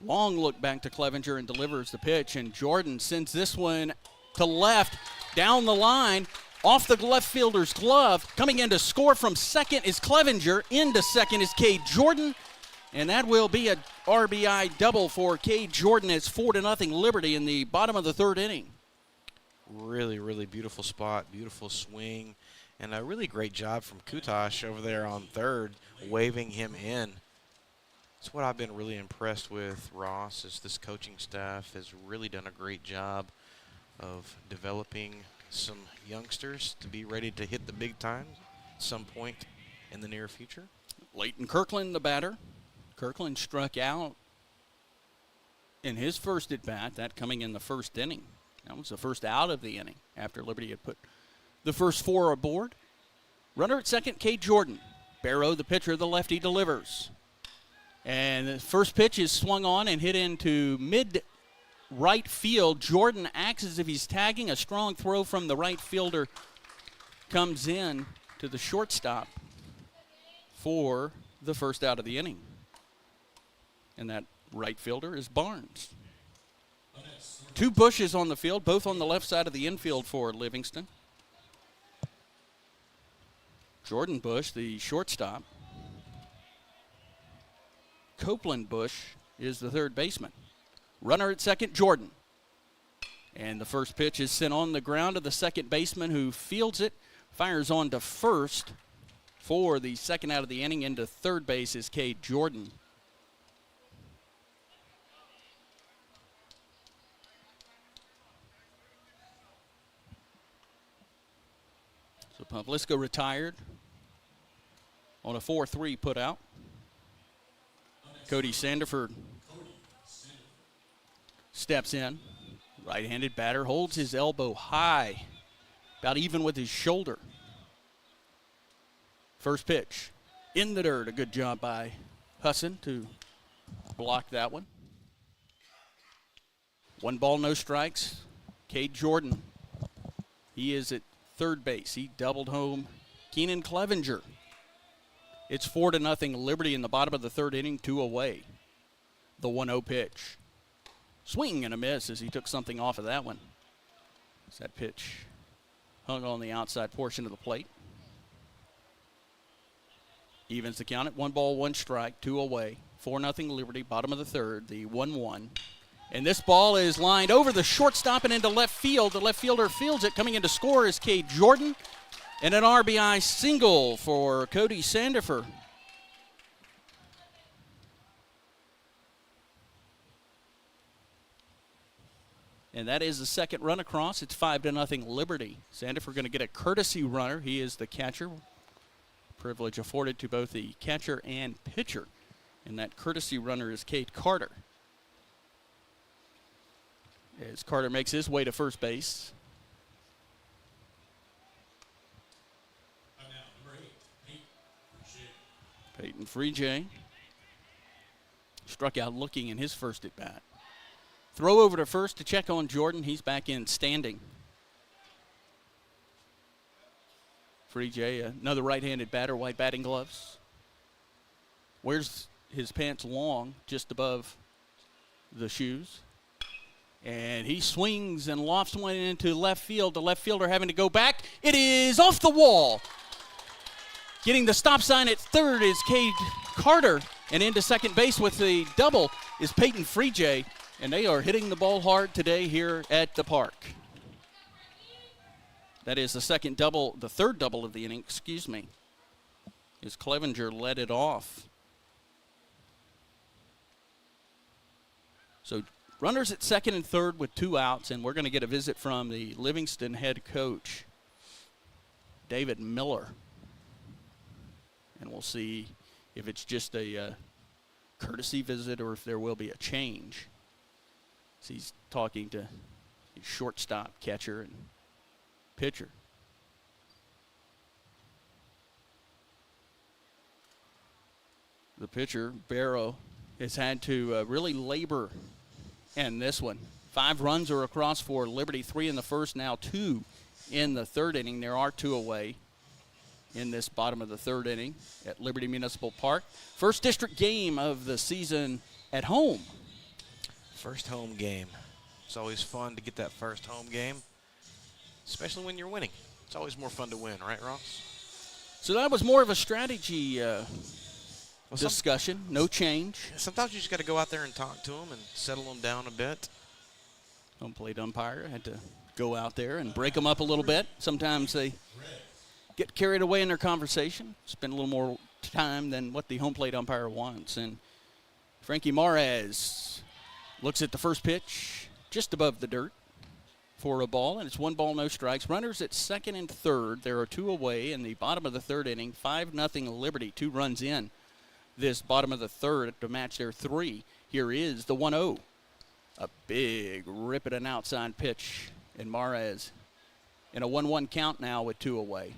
long look back to Clevenger and delivers the pitch, and Jordan sends this one to left, down the line, off the left fielder's glove. Coming in to score from second is Clevenger. Into second is Cade Jordan, and that will be a RBI double for Cade Jordan. It's 4-0 Liberty in the bottom of the third inning. Really, really beautiful spot, beautiful swing, and a really great job from Kutash over there on third, waving him in. That's what I've been really impressed with, Ross, is this coaching staff has really done a great job of developing some youngsters to be ready to hit the big time at some point in the near future. Leighton Kirkland, the batter. Kirkland struck out in his first at-bat, that coming in the first inning. That was the first out of the inning after Liberty had put the first four aboard. Runner at second, Cade Jordan. Barrow, the pitcher, the lefty, delivers. And the first pitch is swung on and hit into mid-right field. Jordan acts as if he's tagging. A strong throw from the right fielder comes in to the shortstop for the first out of the inning. And that right fielder is Barnes. Two bushes on the field, both on the left side of the infield for Livingston. Jordan Bush, the shortstop. Copeland Bush is the third baseman. Runner at second, Jordan. And the first pitch is sent on the ground to the second baseman, who fields it, fires on to first for the second out of the inning. Into third base is Cade Jordan. So Pavlisko retired on a 4-3 put out. Cody Sandiford steps in. Right-handed batter holds his elbow high, about even with his shoulder. First pitch in the dirt. A good job by Husson to block that one. 1 ball, no strikes. Cade Jordan, he is at third base. He doubled home Keenan Clevenger. It's 4-0 Liberty in the bottom of the third inning, 2 away. The 1-0 pitch. Swing and a miss as he took something off of that one. As that pitch hung on the outside portion of the plate. Evens the count at 1 ball, 1 strike, 2 away. 4-0 Liberty, bottom of the third, the 1-1. And this ball is lined over the shortstop and into left field. The left fielder fields it. Coming in to score is Cade Jordan. And an RBI single for Cody Sandifer. And that is the second run across. It's 5-0 Liberty. Sandifer going to get a courtesy runner. He is the catcher. Privilege afforded to both the catcher and pitcher. And that courtesy runner is Cade Carter. As Carter makes his way to first base. Up now, number 8, Peyton Freejay struck out looking in his first at bat. Throw over to first to check on Jordan. He's back in standing. Freejay, another right-handed batter, white batting gloves. Wears his pants long, just above the shoes. And he swings and lofts one into left field. The left fielder having to go back. It is off the wall. Getting the stop sign at third is Cade Carter. And into second base with the double is Peyton Freejay. And they are hitting the ball hard today here at the park. That is the third double of the inning, as Clevenger led it off. So runners at second and third with 2 outs, and we're going to get a visit from the Livingston head coach, David Miller. And we'll see if it's just a courtesy visit or if there will be a change. So he's talking to his shortstop, catcher, and pitcher. The pitcher, Barrow, has had to really labor in this one. 5 runs are across for Liberty, 3 in the first, now 2 in the third inning. There are 2 away in this bottom of the third inning at Liberty Municipal Park. First district game of the season at home. First home game. It's always fun to get that first home game, especially when you're winning. It's always more fun to win, right, Ross? So that was more of a strategy discussion, no change. Sometimes you just got to go out there and talk to them and settle them down a bit. Home plate umpire had to go out there and break them up a little bit. Sometimes they get carried away in their conversation, spend a little more time than what the home plate umpire wants. And Frankie Mares looks at the first pitch just above the dirt for a ball, and it's 1 ball, no strikes. Runners at second and third. There are 2 away in the bottom of the third inning. 5-0 Liberty, 2 runs in this bottom of the third to match their 3. Here is the 1-0. A big rip at an outside pitch, and Mares in a 1-1 count now with 2 away.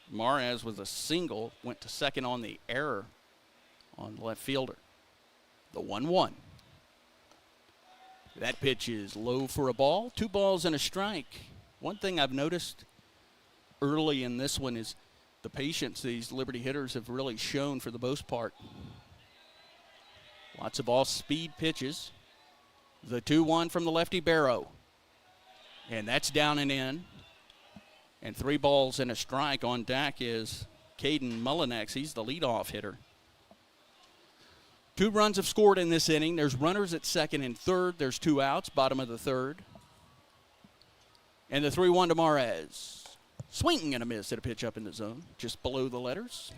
Mares with a single went to second on the error on the left fielder. The 1-1. That pitch is low for a ball. 2 balls and a strike. One thing I've noticed early in this one is the patience these Liberty hitters have really shown for the most part. Lots of off-speed pitches. The 2-1 from the lefty Barrow. And that's down and in. And 3 balls and a strike. On deck is Caden Mullinex. He's the leadoff hitter. 2 runs have scored in this inning. There's runners at second and third. There's 2 outs, bottom of the third. And the 3-1 to Mares. Swing and a miss at a pitch up in the zone, just below the letters.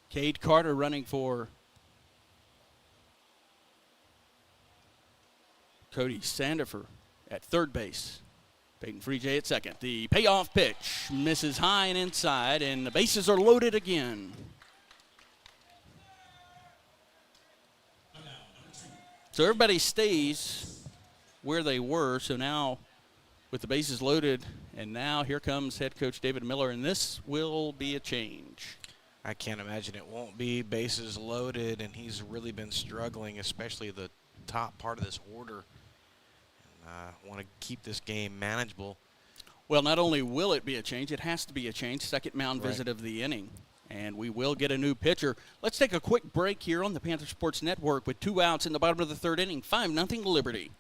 Cade Carter running for Cody Sandifer at third base. Peyton Freejay at second. The payoff pitch misses high and inside, and the bases are loaded again. So everybody stays where they were. So now with the bases loaded, and now here comes head coach David Miller, and this will be a change. I can't imagine it won't be. Bases loaded, and he's really been struggling, especially the top part of this order. Want to keep this game manageable. Well, not only will it be a change, it has to be a change. Second mound visit of the inning. And we will get a new pitcher. Let's take a quick break here on the Panther Sports Network with 2 outs in the bottom of the third inning. 5-0 Liberty.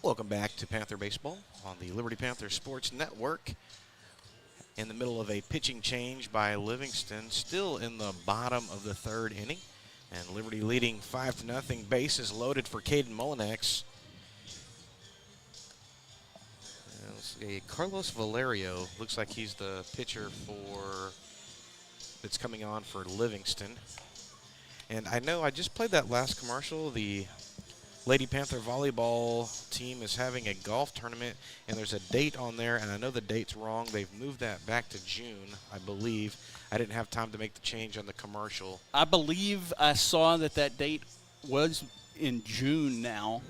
Welcome back to Panther Baseball on the Liberty Panther Sports Network. In the middle of a pitching change by Livingston, still in the bottom of the third inning. And Liberty leading 5-0. Bases loaded for Caden Mullinex. Let's see, Carlos Valerio looks like he's the pitcher that's coming on for Livingston. And I know I just played that last commercial. The Lady Panther volleyball team is having a golf tournament, and there's a date on there, and I know the date's wrong. They've moved that back to June, I believe. I didn't have time to make the change on the commercial. I believe I saw that date was in June now.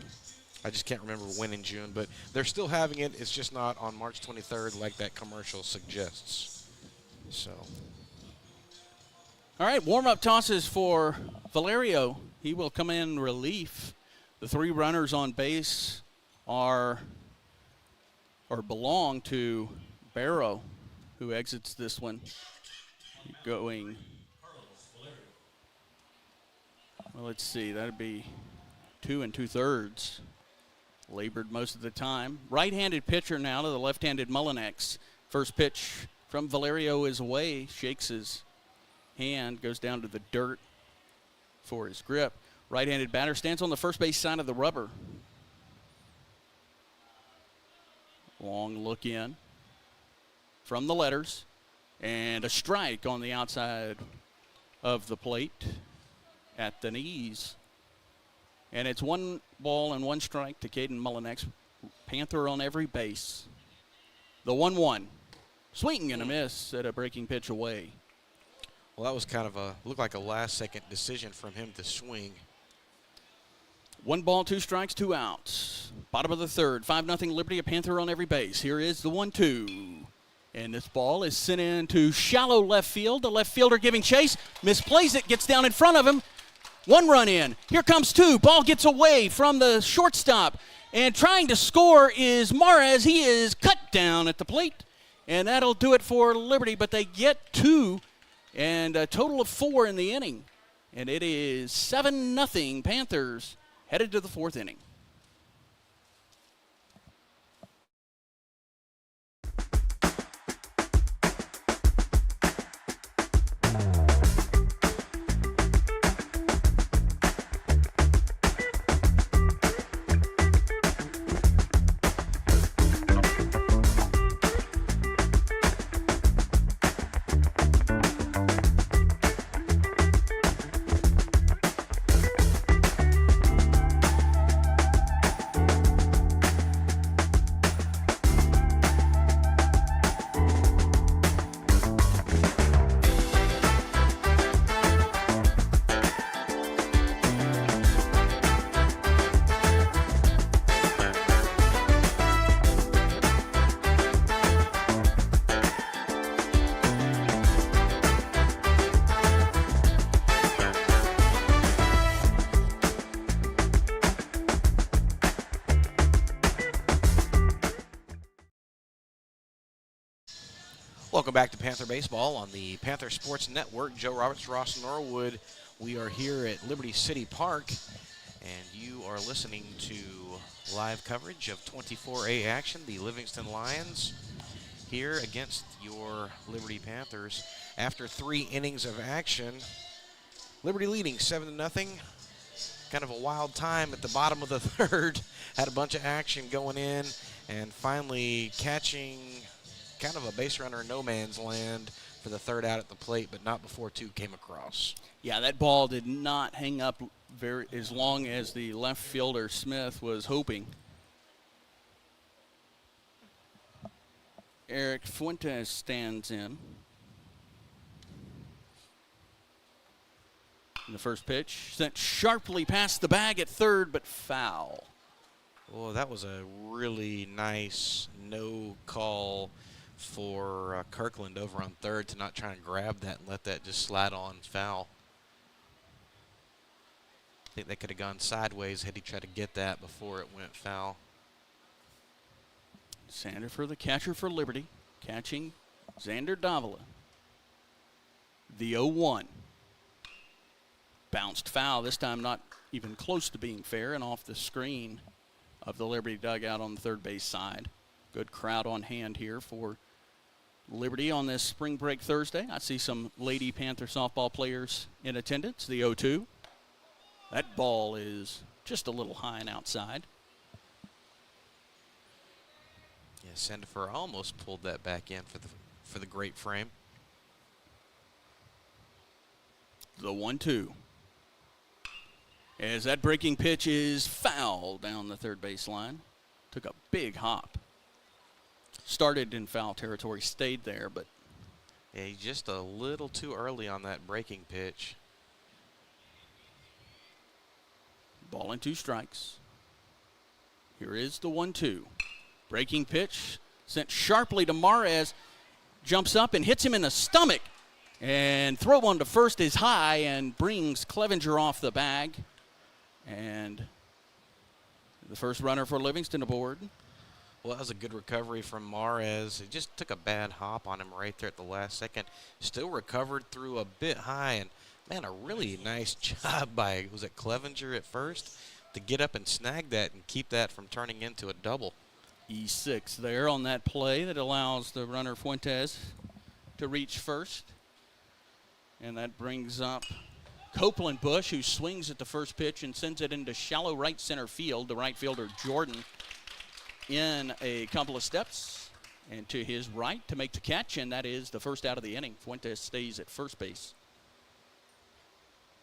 I just can't remember when in June, but they're still having it. It's just not on March 23rd like that commercial suggests. So. All right, warm-up tosses for Valerio. He will come in relief. The three runners on base belong to Barrow, who exits this one. Going, well, let's see, that'd be 2 2/3. Labored most of the time. Right-handed pitcher now to the left-handed Mullinex. First pitch from Valerio is away, shakes his hand, goes down to the dirt for his grip. Right-handed batter stands on the first base side of the rubber. Long look in from the letters. And a strike on the outside of the plate at the knees. And it's 1 ball and 1 strike to Caden Mullinex. Panther on every base. The 1-1. Swing and a miss at a breaking pitch away. Well, that was kind of looked like a last-second decision from him to swing. 1 ball, 2 strikes, 2 outs. Bottom of the third, 5-0 Liberty, a Panther on every base. Here is the 1-2. And this ball is sent into shallow left field. The left fielder giving chase, misplays it, gets down in front of him. 1 run in. Here comes 2. Ball gets away from the shortstop. And trying to score is Mares. He is cut down at the plate. And that'll do it for Liberty, but they get 2 and a total of 4 in the inning. And it is 7-0 Panthers. Headed to the 4th inning. Welcome back to Panther Baseball on the Panther Sports Network. Joe Roberts, Ross Norwood. We are here at Liberty City Park, and you are listening to live coverage of 24A action. The Livingston Lions here against your Liberty Panthers. After 3 innings of action, Liberty leading 7-0. Kind of a wild time at the bottom of the third. Had a bunch of action going in, and finally catching kind of a base runner in no man's land for the third out at the plate, but not before 2 came across. Yeah, that ball did not hang up as long as the left fielder Smith was hoping. Eric Fuentes stands in. And the first pitch sent sharply past the bag at third, but foul. Oh, that was a really nice no call for Kirkland over on third to not try and grab that and let that just slide on foul. I think they could have gone sideways had he tried to get that before it went foul. Sander for the catcher for Liberty, catching Xander Davila. The 0-1. Bounced foul, this time not even close to being fair and off the screen of the Liberty dugout on the third base side. Good crowd on hand here for Liberty on this spring break Thursday. I see some Lady Panther softball players in attendance. The 0-2. That ball is just a little high and outside. Yeah, Sandifer almost pulled that back in for the great frame. The 1-2. As that breaking pitch is foul down the third baseline. Took a big hop. Started in foul territory, stayed there, but yeah, he's just a little too early on that breaking pitch. Ball and 2 strikes. Here is the 1-2. Breaking pitch sent sharply to Mares. Jumps up and hits him in the stomach. And throw one to first is high and brings Clevenger off the bag. And the first runner for Livingston aboard. Well, that was a good recovery from Mares. It just took a bad hop on him right there at the last second. Still recovered through a bit high. And, man, a really nice job by, was it Clevenger at first, to get up and snag that and keep that from turning into a double. E6 there on that play that allows the runner Fuentes to reach first. And that brings up Copeland Bush, who swings at the first pitch and sends it into shallow right center field. The right fielder Jordan in a couple of steps and to his right to make the catch, and that is the first out of the inning. Fuentes stays at first base.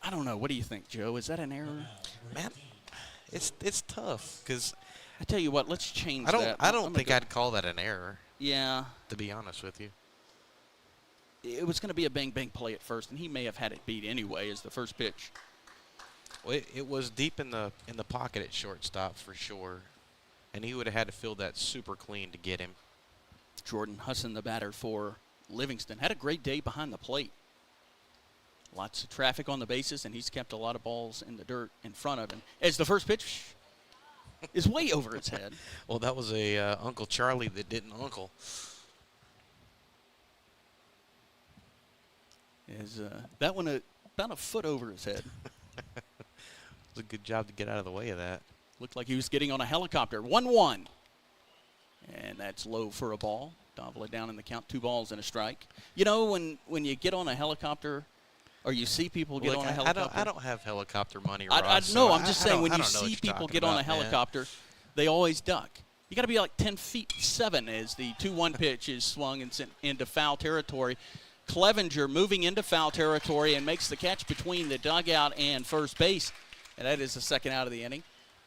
I don't know. What do you think, Joe? Is that an error? Man, it's tough because I tell you what, let's change that. I don't think I'd call that an error. Yeah. To be honest with you. It was going to be a bang-bang play at first, and he may have had it beat anyway as the first pitch. Well, it was deep in the pocket at shortstop for sure, and he would have had to field that super clean to get him. Jordan Husson, the batter for Livingston, had a great day behind the plate. Lots of traffic on the bases, and he's kept a lot of balls in the dirt in front of him. As the first pitch is way over his head. Well, that was a Uncle Charlie that didn't uncle. Is that one about a foot over his head. It was a good job to get out of the way of that. Looked like he was getting on a helicopter. 1-1. And that's low for a ball. Davila down in the count, 2 balls and a strike. You know, when you get on a helicopter, or you see people get on a helicopter. I don't have helicopter money, I Ross. know. I'm just saying, when you see see people get on a helicopter, they always duck. You got to be like 10 feet 7 as the 2-1 pitch is swung and sent into foul territory. Clevenger moving into foul territory and makes the catch between the dugout and first base. And that is the second out of the inning.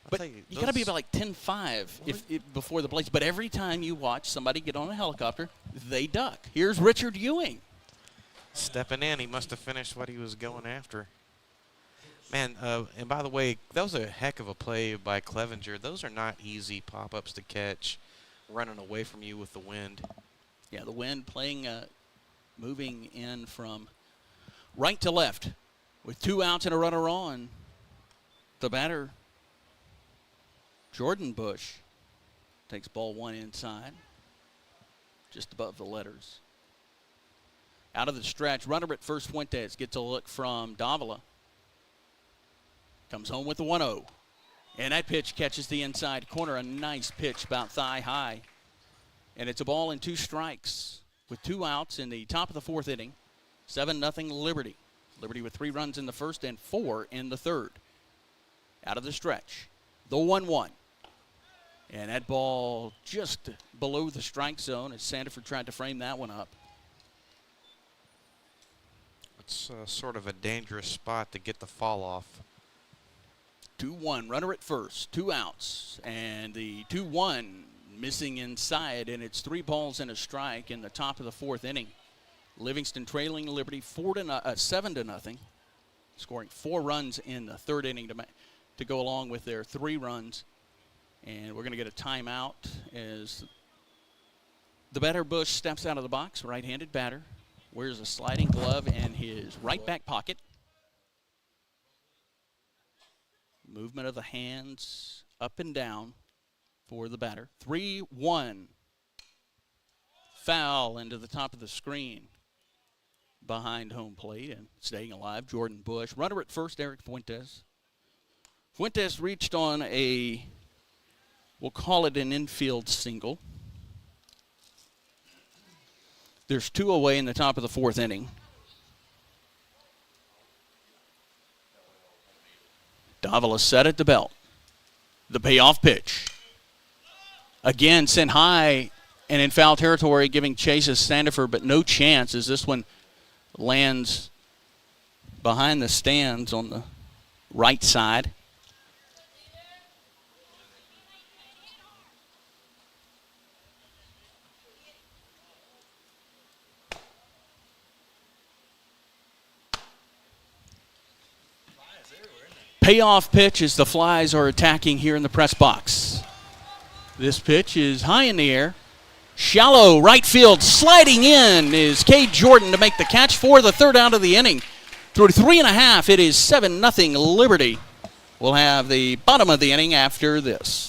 But you got to be about like 10-5 before the plates. But every time you watch somebody get on a helicopter, they duck. Here's Richard Ewing. Stepping in, he must have finished what he was going after. Man, and by the way, that was a heck of a play by Clevenger. Those are not easy pop-ups to catch, running away from you with the wind. Yeah, the wind playing, moving in from right to left with 2 outs and a runner on. The batter, Jordan Bush, takes ball 1 inside, just above the letters. Out of the stretch, runner at first, Fuentes gets a look from Davila. Comes home with the 1-0. And that pitch catches the inside corner. A nice pitch about thigh high. And it's a ball and 2 strikes with 2 outs in the top of the 4th inning. 7-0 Liberty. Liberty with 3 runs in the first and 4 in the third. Out of the stretch, the 1-1. And that ball just below the strike zone as Sandiford tried to frame that one up. It's sort of a dangerous spot to get the fall off. 2-1, runner at first, 2 outs. And the 2-1 missing inside, and it's 3 balls and a strike in the top of the 4th inning. Livingston trailing Liberty 7-0, scoring 4 runs in the 3rd inning to go along with their 3 runs. And we're going to get a timeout as the batter Bush steps out of the box, right-handed batter. Wears a sliding glove in his right back pocket. Movement of the hands up and down for the batter. 3-1. Foul into the top of the screen behind home plate and staying alive, Jordan Bush. Runner at first, Eric Fuentes. Fuentes reached on a We'll call it an infield single. There's 2 away in the top of the 4th inning. Davila set at the belt. The payoff pitch. Again, sent high and in foul territory, giving chase to Sandifer, but no chance as this one lands behind the stands on the right side. Payoff pitch as the Flies are attacking here in the press box. This pitch is high in the air. Shallow right field, sliding in is Cade Jordan to make the catch for the 3rd out of the inning. Through 3.5, it is 7-0 Liberty. We'll have the bottom of the inning after this.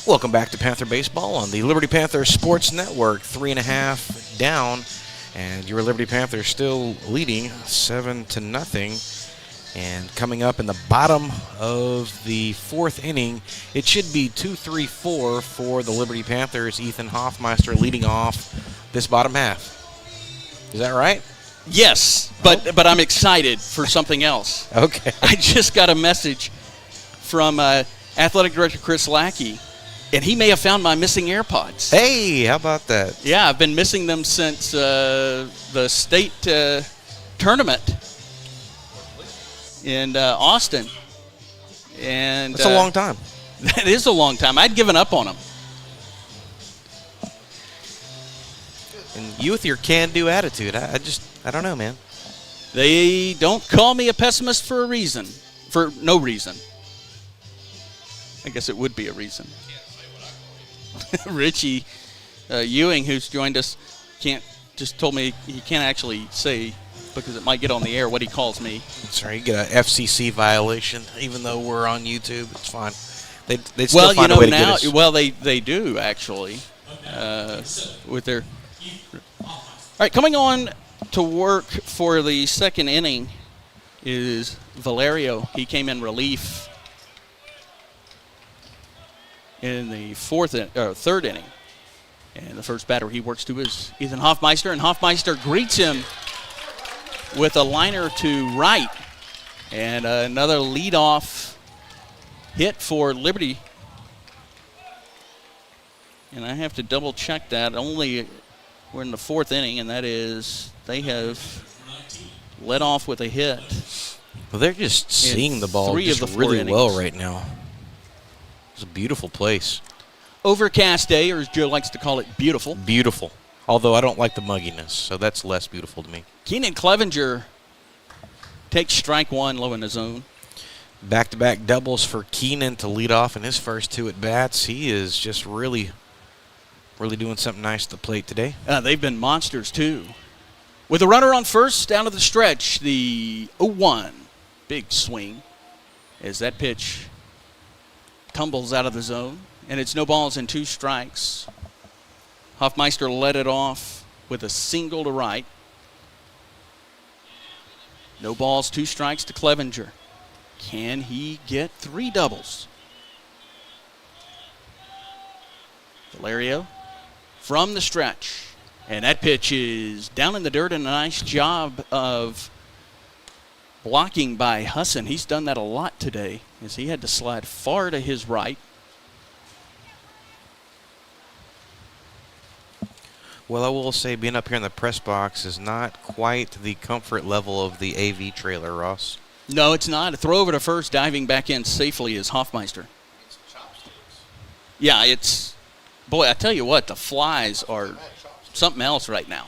Welcome back to Panther Baseball on the Liberty Panther Sports Network. 3.5 down, and your Liberty Panthers still leading 7-0. And coming up in the bottom of the 4th inning, it should be 2-3-4 for the Liberty Panthers. Ethan Hoffmeister leading off this bottom half. Is that right? Yes, but I'm excited for something else. Okay. I just got a message from Athletic Director Chris Lackey, and he may have found my missing AirPods. Hey, how about that? Yeah, I've been missing them since the state tournament in Austin. And that's a long time. That is a long time. I'd given up on them. And you with your can-do attitude, I don't know, man. They don't call me a pessimist for a reason. For no reason. I guess it would be a reason. Richie Ewing, who's joined us, just told me he can't actually say, because it might get on the air, what he calls me. Sorry, you get an FCC violation, even though we're on YouTube. It's fine. They still find a way to get us. Well, they do actually, with their. All right, coming on to work for the 2nd inning is Valerio. He came in relief in the 3rd inning. And the first batter he works to is Ethan Hoffmeister, and Hoffmeister greets him with a liner to right. And another leadoff hit for Liberty. And I have to double check that. We're in the 4th inning, and that is they have led off with a hit. Well, they're just seeing the ball just really well right now. It's a beautiful place. Overcast day, or as Joe likes to call it, beautiful. Beautiful. Although I don't like the mugginess, so that's less beautiful to me. Keenan Clevenger takes strike 1 low in the zone. Back-to-back doubles for Keenan to lead off in his first 2 at-bats. He is just really doing something nice at the plate today. They've been monsters, too. With a runner on first, down to the stretch, the 0-1. Big swing as that pitch tumbles out of the zone, and it's no balls and 2 strikes. Hoffmeister led it off with a single to right. No balls, 2 strikes to Clevenger. Can he get 3 doubles? Valerio from the stretch, and that pitch is down in the dirt, and a nice job of blocking by Husson. He's done that a lot today as he had to slide far to his right. Well, I will say being up here in the press box is not quite the comfort level of the AV trailer, Ross. No, it's not. A throw over to first, diving back in safely is Hoffmeister. Yeah, it's... Boy, I tell you what, the Flies are something else right now.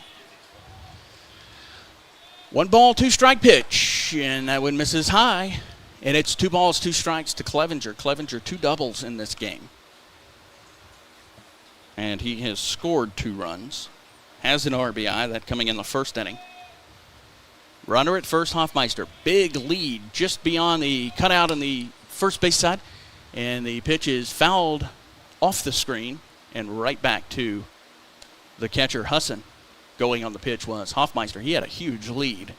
1 ball, 2 strike pitch, and that one misses high. And it's 2 balls, 2 strikes to Clevenger. Clevenger 2 doubles in this game. And he has scored 2 runs. Has an RBI, that coming in the first inning. Runner at first, Hoffmeister. Big lead just beyond the cutout on the first base side. And the pitch is fouled off the screen and right back to the catcher, Husson. Going on the pitch was Hoffmeister. He had a huge lead.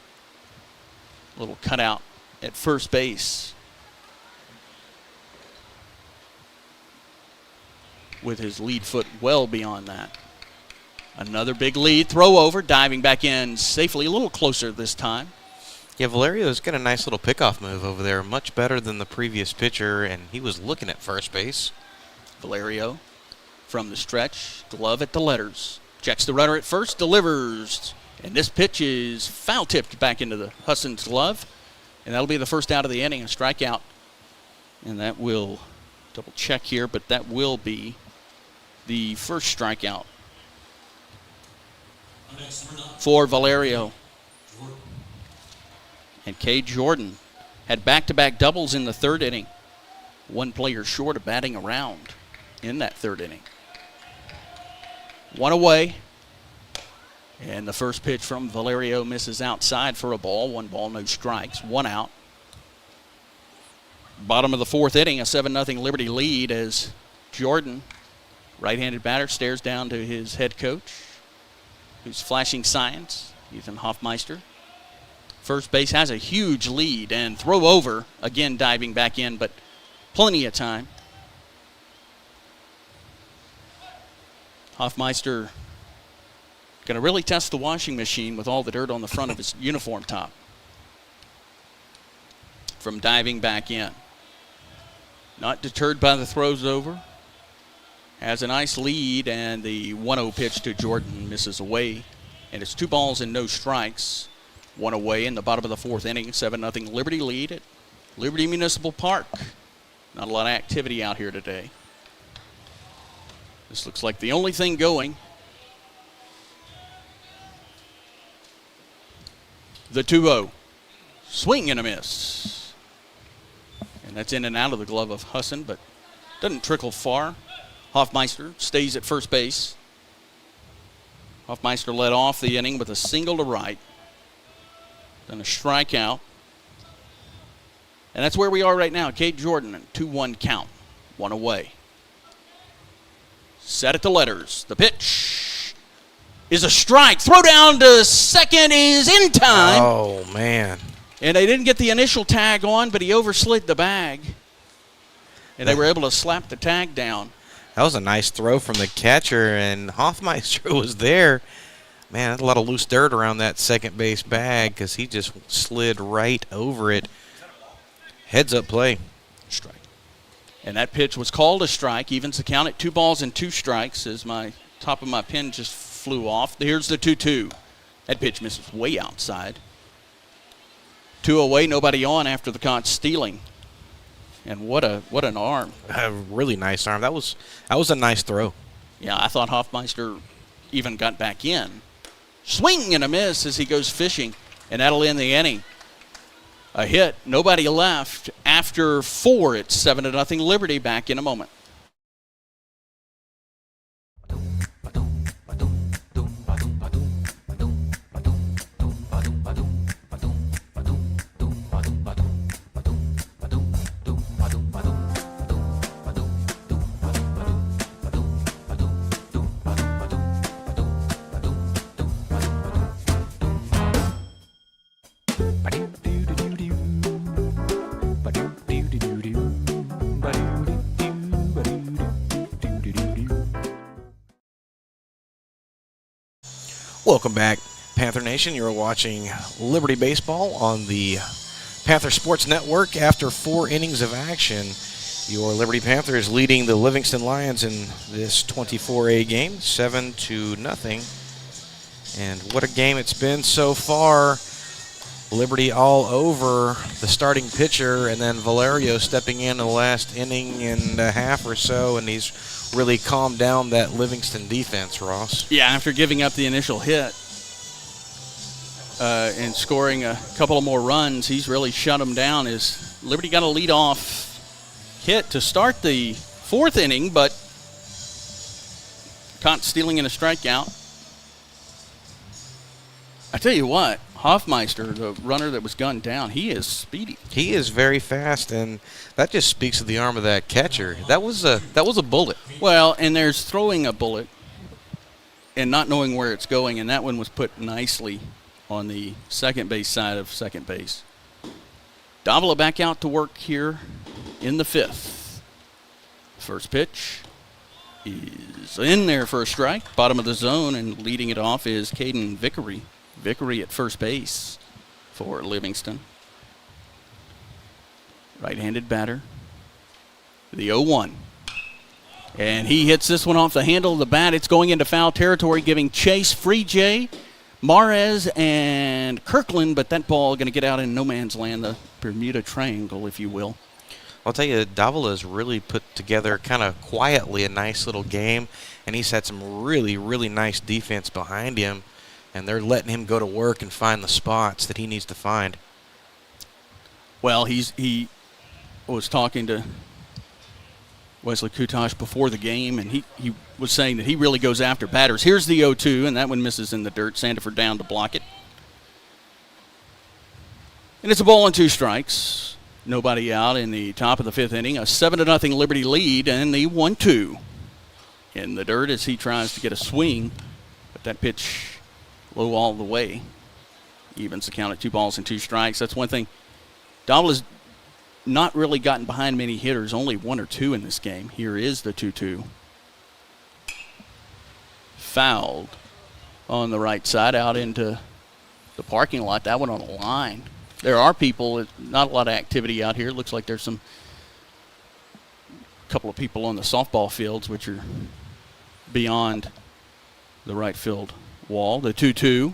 Little cutout at first base with his lead foot well beyond that. Another big lead, throw over, diving back in safely, a little closer this time. Yeah, Valerio's got a nice little pickoff move over there, much better than the previous pitcher, and he was looking at first base. Valerio from the stretch, glove at the letters. Checks the runner at first, delivers. And this pitch is foul-tipped back into the Husson's glove. And that'll be the first out of the inning, a strikeout. And that will, double check here, but that will be the first strikeout for Valerio. And Cade Jordan had back-to-back doubles in the third inning. 1 player short of batting around in that third inning. 1 away. And the first pitch from Valerio misses outside for a ball. 1 ball, no strikes. 1 out. Bottom of the fourth inning, a 7-0 Liberty lead as Jordan, right-handed batter, stares down to his head coach, who's flashing signs, Ethan Hoffmeister. First base has a huge lead and throw over, again diving back in, but plenty of time. Hoffmeister going to really test the washing machine with all the dirt on the front of his uniform top from diving back in. Not deterred by the throws over. Has a nice lead, and the 1-0 pitch to Jordan misses away. And it's 2 balls and no strikes. 1 away in the bottom of the fourth inning. 7-0 Liberty lead at Liberty Municipal Park. Not a lot of activity out here today. This looks like the only thing going. The 2-0. Swing and a miss. And that's in and out of the glove of Husson, but doesn't trickle far. Hoffmeister stays at first base. Hoffmeister led off the inning with a single to right. Then a strikeout. And that's where we are right now. Cade Jordan, 2-1 count. 1 away. Set at the letters. The pitch is a strike. Throw down to second is in time. Oh, man. And they didn't get the initial tag on, but he overslid the bag. And they were able to slap the tag down. That was a nice throw from the catcher, and Hoffmeister was there. Man, that's a lot of loose dirt around that second base bag because he just slid right over it. Heads-up play. Strike. And that pitch was called a strike. Evens the count at 2 balls and 2 strikes as my top of my pen just flew off. Here's the 2-2. That pitch misses way outside. 2 away, nobody on after the caught stealing. And what an arm. A really nice arm. That was a nice throw. Yeah, I thought Hoffmeister even got back in. Swing and a miss as he goes fishing, and that'll end the inning. A hit, nobody left. After 4, it's 7-0 Liberty. Back in a moment. Welcome back, Panther Nation. You're watching Liberty Baseball on the Panther Sports Network. After 4 innings of action, your Liberty Panthers leading the Livingston Lions in this 24A game, 7-0. And what a game it's been so far. Liberty all over the starting pitcher, and then Valerio stepping in the last inning and a half or so, and he's really calmed down that Livingston defense, Ross. Yeah, after giving up the initial hit. and scoring a couple of more runs, he's really shut them down. As Liberty got a lead-off hit to start the fourth inning, but caught stealing in a strikeout. I tell you what, Hoffmeister, the runner that was gunned down, he is speedy. He is very fast, and that just speaks of the arm of that catcher. That was a bullet. Well, and there's throwing a bullet and not knowing where it's going, and that one was put nicely on the second base side of second base. Davila back out to work here in the fifth. First pitch is in there for a strike, bottom of the zone, and leading it off is Caden Vickery. Vickery at first base for Livingston. Right-handed batter. The 0-1. And he hits this one off the handle of the bat. It's going into foul territory, giving chase. Free J, Mares, and Kirkland, but that ball going to get out in no man's land, the Bermuda Triangle, if you will. I'll tell you, Davila's really put together kind of quietly a nice little game, and he's had some really, really nice defense behind him, and they're letting him go to work and find the spots that he needs to find. Well, he was talking to Wesley Kutash before the game, and he was saying that he really goes after batters. Here's the 0-2, and that one misses in the dirt. Sandiford down to block it. And it's a ball and 2 strikes. Nobody out in the top of the fifth inning. A 7-0 Liberty lead, and the 1-2 in the dirt as he tries to get a swing. But that pitch low all the way. Evens the count at 2 balls and 2 strikes. That's one thing. Davila's not really gotten behind many hitters, only 1 or 2 in this game. Here is the 2-2. Fouled on the right side out into the parking lot. That one on a line. There are people, not a lot of activity out here. It looks like there's a couple of people on the softball fields, which are beyond the right field wall. The 2-2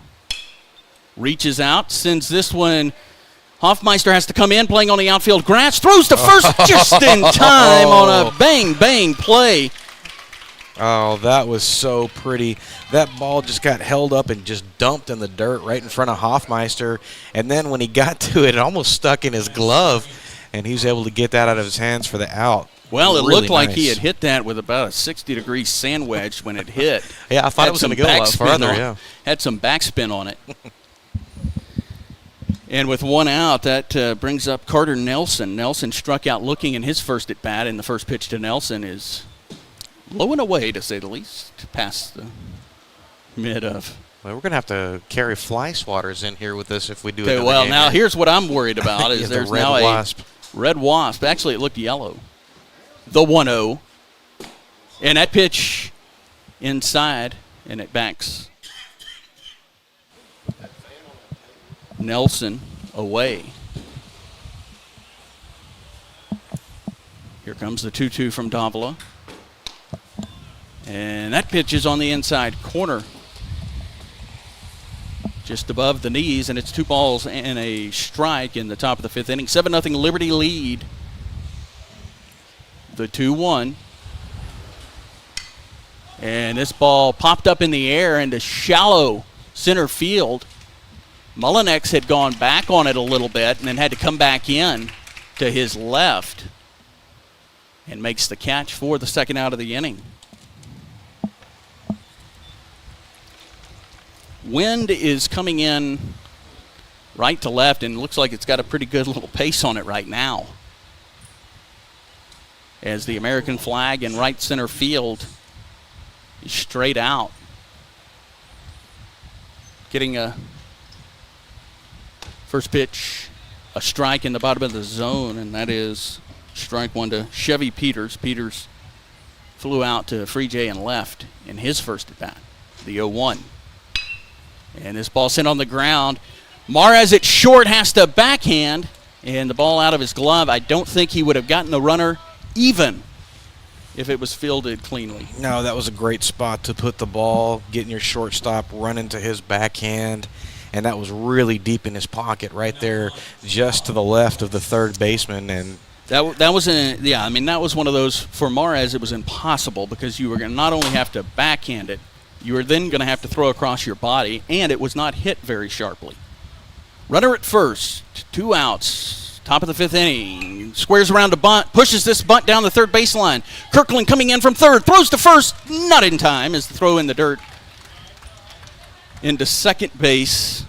reaches out, sends this one. Hoffmeister has to come in, playing on the outfield grass, throws to first just in time on a bang play. Oh, that was so pretty. That ball just got held up and just dumped in the dirt right in front of Hoffmeister. And then when he got to it, it almost stuck in his glove, and he was able to get that out of his hands for the out. Well, it really looked like nice. he had hit that with about a 60-degree sand wedge when it hit. Yeah, I thought it was going to go a lot farther, yeah. Had some backspin on it. And with 1 out, that brings up Carter Nelson. Nelson struck out looking in his first at-bat, and the first pitch to Nelson is low and away, to say the least, past the mid of. Well, we're going to have to carry fly swatters in here with us if we do it. Well, now here's what I'm worried about is there's red now wasp. A red wasp. Actually, it looked yellow. The 1-0. And that pitch inside, and it backs Nelson away. Here comes the 2-2 from Davila. And that pitch is on the inside corner, just above the knees, and it's 2 balls and a strike in the top of the fifth inning. 7-0 Liberty lead. The 2-1. And this ball popped up in the air into shallow center field. Mullinex had gone back on it a little bit and then had to come back in to his left and makes the catch for the second out of the inning. Wind is coming in right to left, and looks like it's got a pretty good little pace on it right now, as the American flag in right center field is straight out. Getting a first pitch, a strike in the bottom of the zone, and that is strike 1 to Chevy Peters. Peters flew out to Free J and left in his first at bat, the 0-1. And this ball sent on the ground. Mares at short has to backhand, and the ball out of his glove. I don't think he would have gotten the runner even if it was fielded cleanly. No, that was a great spot to put the ball, getting your shortstop running to his backhand, and that was really deep in his pocket right there, just to the left of the third baseman. And that was that was one of those, for Mares, it was impossible because you were going to not only have to backhand it, you were then going to have to throw across your body, and it was not hit very sharply. Runner at first, 2 outs, top of the 5th inning. Squares around to bunt, pushes this bunt down the third baseline. Kirkland coming in from third, throws to first, not in time as the throw in the dirt. Into second base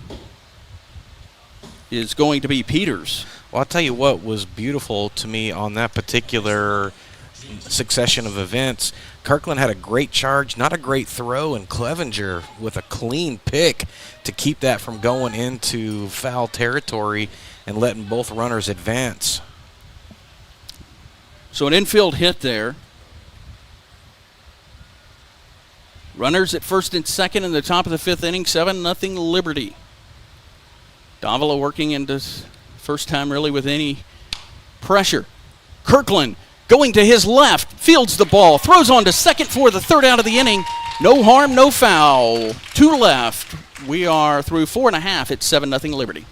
is going to be Peters. Well, I'll tell you what was beautiful to me on that particular succession of events. Kirkland had a great charge, not a great throw, and Clevenger with a clean pick to keep that from going into foul territory and letting both runners advance. So an infield hit there. Runners at first and second in the top of the 5th inning, 7-0 Liberty. Davila working into first time really with any pressure. Kirkland going to his left, fields the ball, throws on to second for the 3rd out of the inning. No harm, no foul. 2 left. We are through 4.5. It's 7-0 Liberty.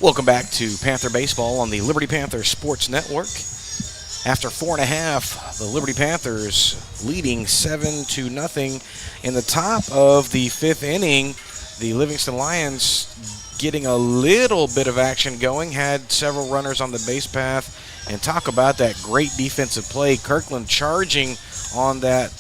Welcome back to Panther Baseball on the Liberty Panther Sports Network. After 4.5, the Liberty Panthers leading 7-0 in the top of the 5th inning. The Livingston Lions getting a little bit of action going, had several runners on the base path, and talk about that great defensive play. Kirkland charging on that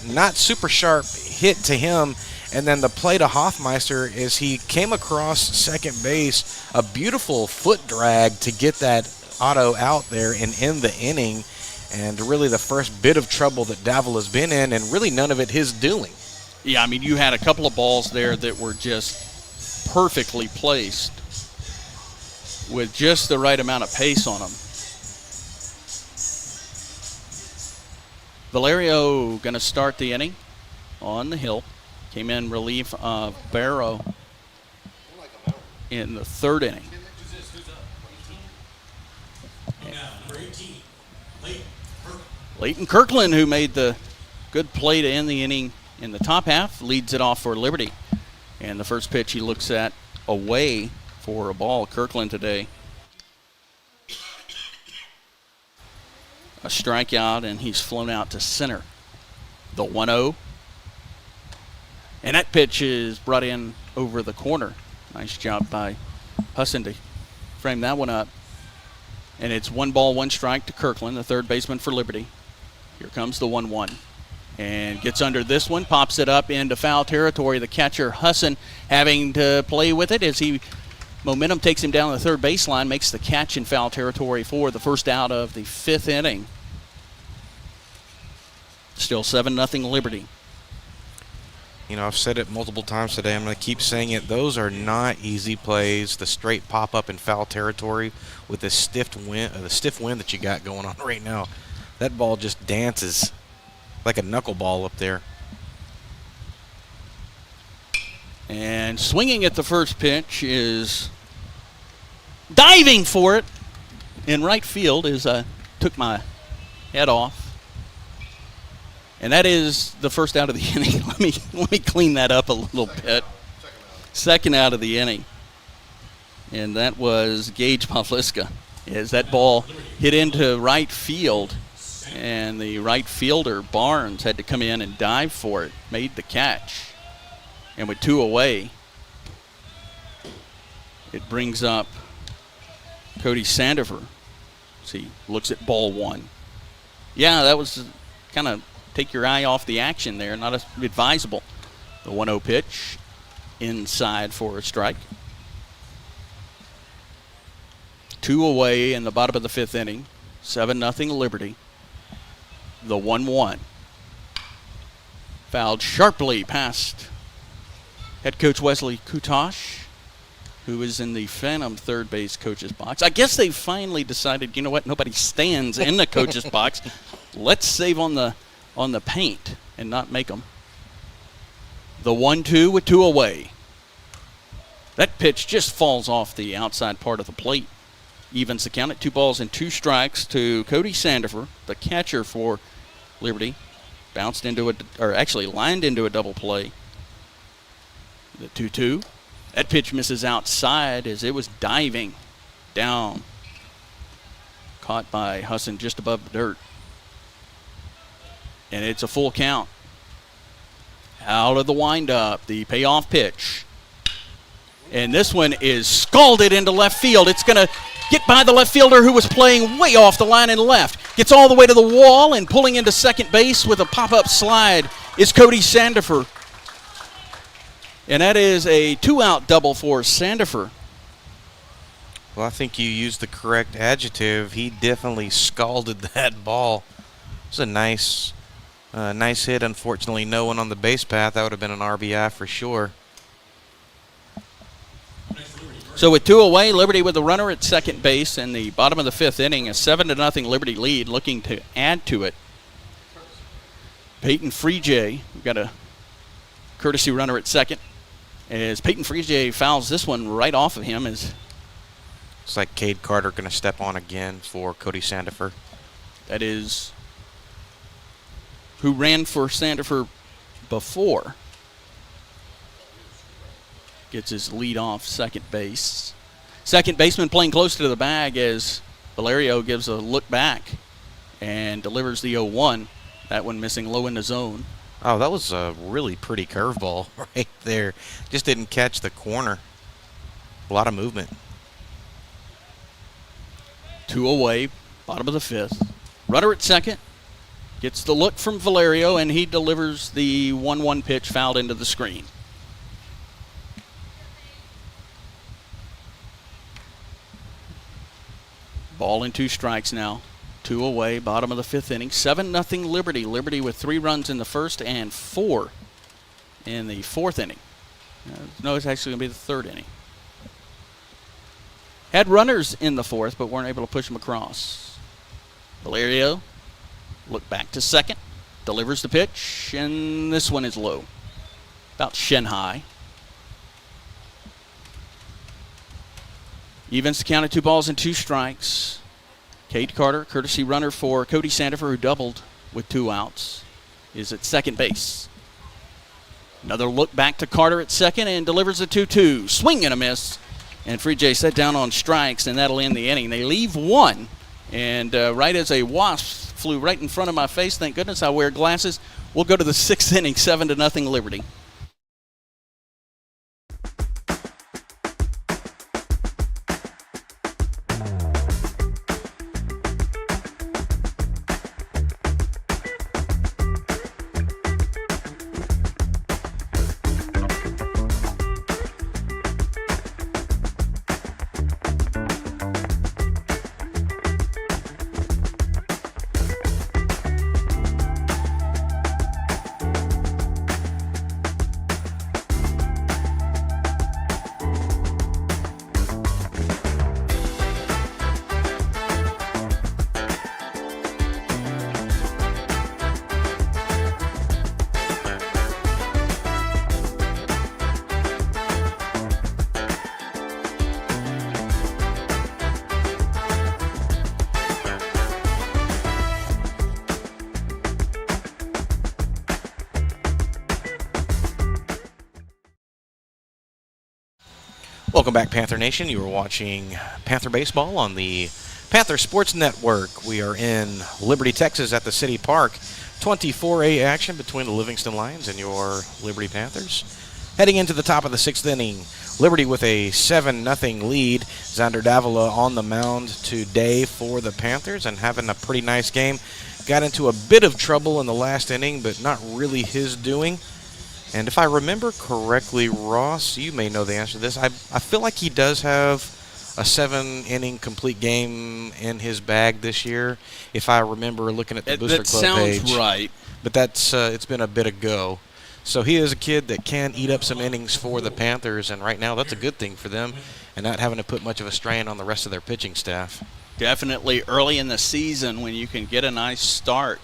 not super sharp hit to him, and then the play to Hoffmeister as he came across second base, a beautiful foot drag to get that auto out there and end the inning, and really the first bit of trouble that Davila's been in, and really none of it his doing. Yeah, I mean, you had a couple of balls there that were just perfectly placed with just the right amount of pace on them. Valerio going to start the inning on the hill. Came in relief of Barrow in the 3rd inning. Now, number 18, Leighton Kirkland, who made the good play to end the inning in the top half, leads it off for Liberty. And the first pitch he looks at away for a ball. Kirkland today. A strikeout, and he's flown out to center. The 1-0. And that pitch is brought in over the corner. Nice job by Husson to frame that one up. And it's 1 ball, 1 strike to Kirkland, the third baseman for Liberty. Here comes the 1-1. And gets under this one, pops it up into foul territory. The catcher, Husson, having to play with it as momentum takes him down the third baseline, makes the catch in foul territory for the first out of the 5th inning. Still 7-0 Liberty. You know, I've said it multiple times today. I'm going to keep saying it. Those are not easy plays. The straight pop-up in foul territory with the stiff wind that you got going on right now. That ball just dances like a knuckleball up there. And swinging at the first pitch is diving for it in right field as I took my head off. And that is the first out of the inning. Let me clean that up a little bit. Second out of the inning. And that was Gage Pavliska. As that ball hit into right field, and the right fielder, Barnes, had to come in and dive for it. Made the catch. And with 2 away, it brings up Cody Sandifer as he looks at ball 1. Yeah, that was kind of take your eye off the action there. Not advisable. The 1-0 pitch inside for a strike. 2 away in the bottom of the 5th inning. 7-0 Liberty. The 1-1. Fouled sharply past head coach Wesley Kutosh, who is in the phantom third base coach's box. I guess they finally decided, you know what, nobody stands in the coach's box. Let's save on the paint. and not make them. The 1-2 with 2 away. That pitch just falls off the outside part of the plate. Evens the count at 2 balls and 2 strikes to Cody Sandifer, the catcher for Liberty. Bounced into lined into a double play. The 2-2. That pitch misses outside as it was diving down. Caught by Husson just above the dirt. And it's a full count. Out of the windup, the payoff pitch. And this one is scalded into left field. It's going to get by the left fielder who was playing way off the line and left. Gets all the way to the wall, and pulling into second base with a pop-up slide is Cody Sandifer. And that is a 2-out double for Sandifer. Well, I think you used the correct adjective. He definitely scalded that ball. It was a nice hit. Unfortunately, no one on the base path. That would have been an RBI for sure. So with 2 away, Liberty with the runner at second base in the bottom of the 5th inning, a 7-0 Liberty lead, looking to add to it. Peyton Freejay, we've got a courtesy runner at second, as Peyton Freejay fouls this one right off of him. It's like Cade Carter going to step on again for Cody Sandifer. That is who ran for Sandifer before. Gets his lead off second base. Second baseman playing close to the bag as Valerio gives a look back and delivers the 0-1. That one missing low in the zone. Oh, that was a really pretty curveball right there. Just didn't catch the corner. A lot of movement. 2 away, bottom of the 5th. Runner at second. Gets the look from Valerio, and he delivers the 1-1 pitch fouled into the screen. Ball and 2 strikes now. 2 away, bottom of the 5th inning. 7-0 Liberty. Liberty with 3 runs in the first and 4 in the 4th inning. No, it's actually going to be the 3rd inning. Had runners in the 4th, but weren't able to push them across. Valerio, look back to second. Delivers the pitch, and this one is low. About shin high. Evens the count at 2 balls and 2 strikes. Cade Carter, courtesy runner for Cody Sandifer, who doubled with 2 outs, is at second base. Another look back to Carter at second and delivers a 2-2. Swing and a miss. And Freejay set down on strikes, and that'll end the inning. They leave 1. And right as a wasp flew right in front of my face, thank goodness I wear glasses, we'll go to the 6th inning, 7-0 Liberty. Welcome back, Panther Nation. You are watching Panther Baseball on the Panther Sports Network. We are in Liberty, Texas at the City Park. 24A action between the Livingston Lions and your Liberty Panthers. Heading into the top of the 6th inning, Liberty with a 7-0 lead. Xander Davila on the mound today for the Panthers and having a pretty nice game. Got into a bit of trouble in the last inning, but not really his doing. And if I remember correctly, Ross, you may know the answer to this. I feel like he does have a 7-inning complete game in his bag this year, if I remember looking at the Booster Club page. That sounds right. But that's it's been a bit ago. So he is a kid that can eat up some innings for the Panthers, and right now that's a good thing for them and not having to put much of a strain on the rest of their pitching staff. Definitely early in the season when you can get a nice start.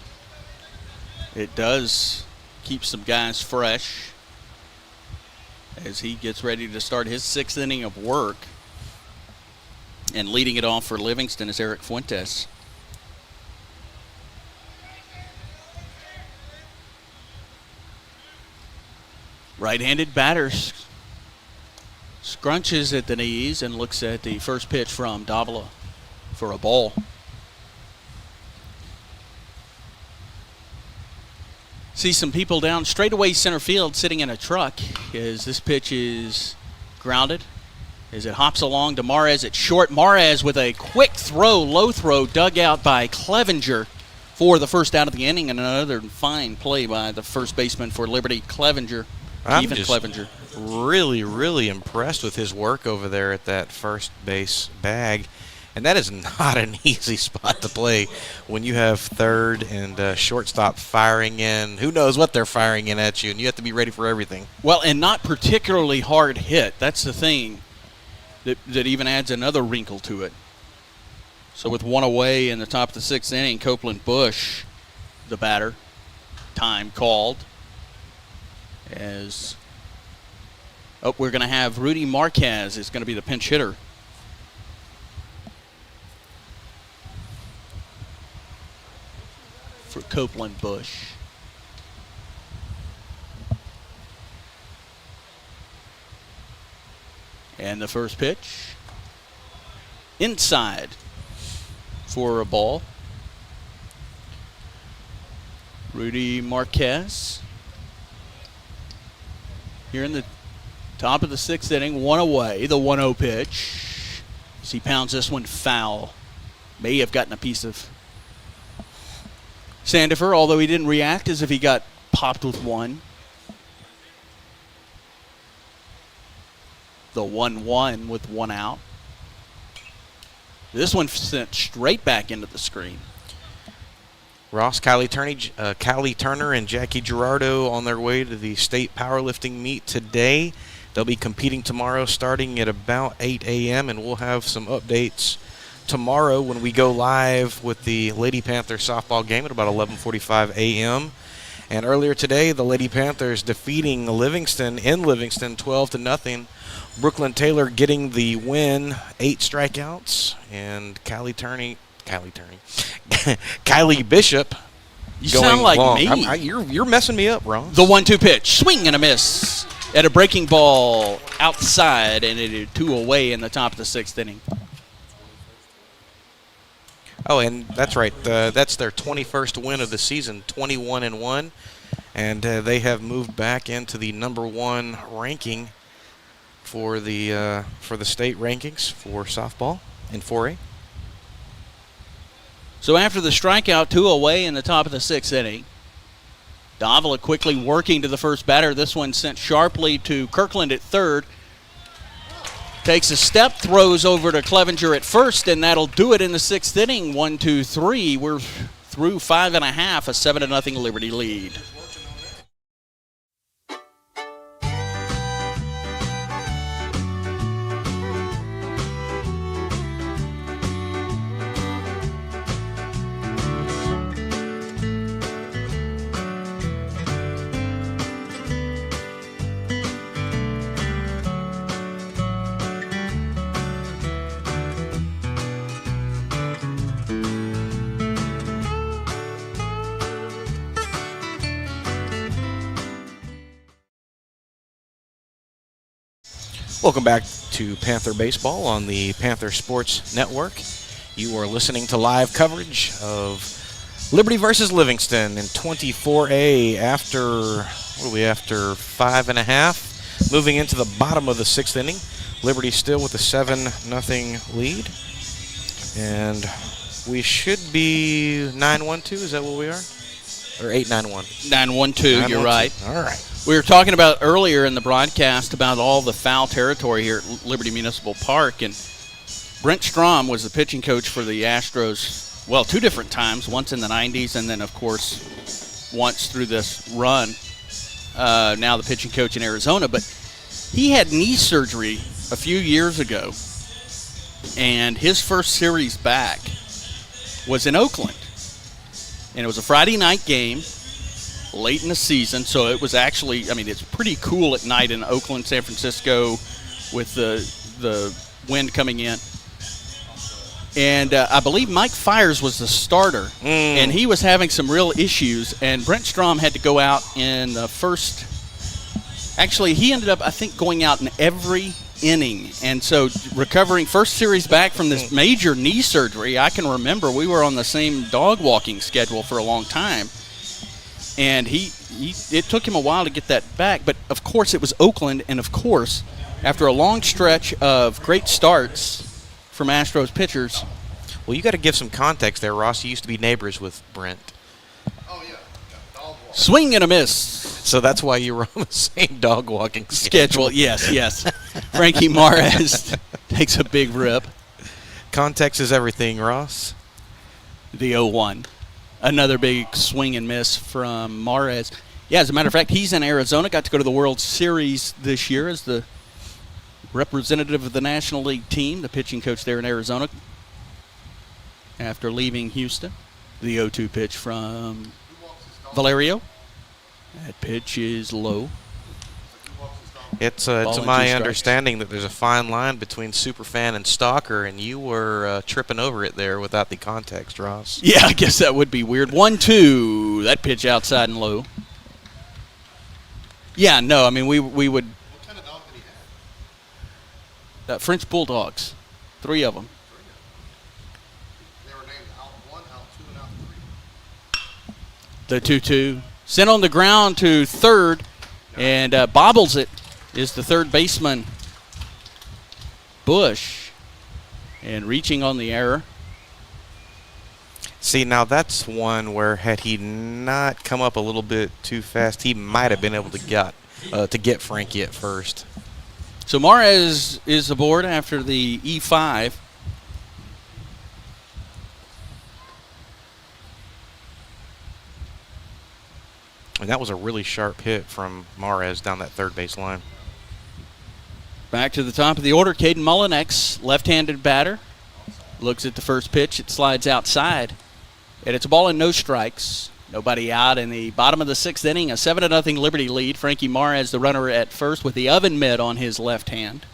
It does keep some guys fresh as he gets ready to start his 6th inning of work. And leading it off for Livingston is Eric Fuentes. Right-handed batter scrunches at the knees and looks at the first pitch from Davila for a ball. See some people down straightaway center field sitting in a truck as this pitch is grounded. As it hops along to Mares at short. Mares with a quick throw, low throw, dug out by Clevenger for the first out of the inning, and another fine play by the first baseman for Liberty, Clevenger. I'm Even just Clevenger. really, really impressed with his work over there at that first base bag. And that is not an easy spot to play when you have third and shortstop firing in. Who knows what they're firing in at you, and you have to be ready for everything. Well, and not particularly hard hit. That's the thing that even adds another wrinkle to it. So with one away in the top of the 6th inning, Copeland Bush, the batter, time called. As we're going to have Rudy Marquez is going to be the pinch hitter. For Copeland Bush. And the first pitch inside for a ball. Rudy Marquez here in the top of the 6th inning, one away, the 1-0 pitch. As he pounds this one foul. May have gotten a piece of Sandifer, although he didn't react as if he got popped with one. The 1-1 with one out. This one sent straight back into the screen. Ross, Callie Turner, and Jackie Gerardo on their way to the state powerlifting meet today. They'll be competing tomorrow starting at about 8 a.m., and we'll have some updates tomorrow when we go live with the Lady Panther softball game at about 11:45 a.m. And earlier today, the Lady Panthers defeating Livingston in Livingston 12-0. Brooklyn Taylor getting the win, 8 strikeouts, and Kylie Bishop. You going sound like long. me. You're messing me up, Ron. The 1-2 pitch, swing and a miss at a breaking ball outside, and it is 2 away in the top of the 6th inning. Oh, and that's right. That's their 21st win of the season, 21-1, and they have moved back into the #1 ranking for the state rankings for softball in 4A. So after the strikeout, 2 away in the top of the 6th inning. Davila quickly working to the first batter. This one sent sharply to Kirkland at third. Takes a step, throws over to Clevenger at first, and that'll do it in the 6th inning. 1-2-3. We're through 5.5, a 7-0 Liberty lead. Welcome back to Panther Baseball on the Panther Sports Network. You are listening to live coverage of Liberty versus Livingston in 24A after 5.5, moving into the bottom of the 6th inning. Liberty still with a 7-0 lead, and we should be 9-1-2. Is that what we are? Or 8-9-1? 9-1-2. You're right. All right. We were talking about earlier in the broadcast about all the foul territory here at Liberty Municipal Park, and Brent Strom was the pitching coach for the Astros, well, 2 different times, once in the 90s and then, of course, once through this run, now the pitching coach in Arizona. But he had knee surgery a few years ago, and his first series back was in Oakland. And it was a Friday night game. late in the season, so it was actually, I mean, it's pretty cool at night in Oakland, San Francisco with the wind coming in. And I believe Mike Fires was the starter, and he was having some real issues, and Brent Strom had to go out in the first. Actually, he ended up, I think, going out in every inning. And so recovering first series back from this major knee surgery, I can remember we were on the same dog walking schedule for a long time. And it took him a while to get that back. But, of course, it was Oakland. And, of course, after a long stretch of great starts from Astros pitchers. Well, you got to give some context there, Ross. You used to be neighbors with Brent. Oh, yeah. Dog walk. Swing and a miss. So that's why you were on the same dog walking schedule. Yes. Frankie Mares takes a big rip. Context is everything, Ross. The 0-1. Another big swing and miss from Mares. Yeah, as a matter of fact, he's in Arizona. Got to go to the World Series this year as the representative of the National League team, the pitching coach there in Arizona. After leaving Houston, the 0-2 pitch from Valerio. That pitch is low. It's Ball to and my 2 strikes. understanding that there's a fine line between superfan and stalker, and you were tripping over it there without the context, Ross. Yeah, I guess that would be weird. 1-2. That pitch outside and low. Yeah, no, I mean, we would. What kind of dog did he have? French Bulldogs. 3 of them. They were named out 1, out 2, and out 3. The 2-2. Sent on the ground to third, and bobbles it is the third baseman, Bush, and reaching on the error. See, now that's one where had he not come up a little bit too fast, he might have been able to get Frankie at first. So Mares is aboard after the E5. And that was a really sharp hit from Mares down that third base line. Back to the top of the order, Caden Mullinex, left-handed batter. Looks at the first pitch. It slides outside. And it's a ball and no strikes. Nobody out in the bottom of the 6th inning. A 7-0 Liberty lead. Frankie Mares, the runner at first, with the oven mitt on his left hand.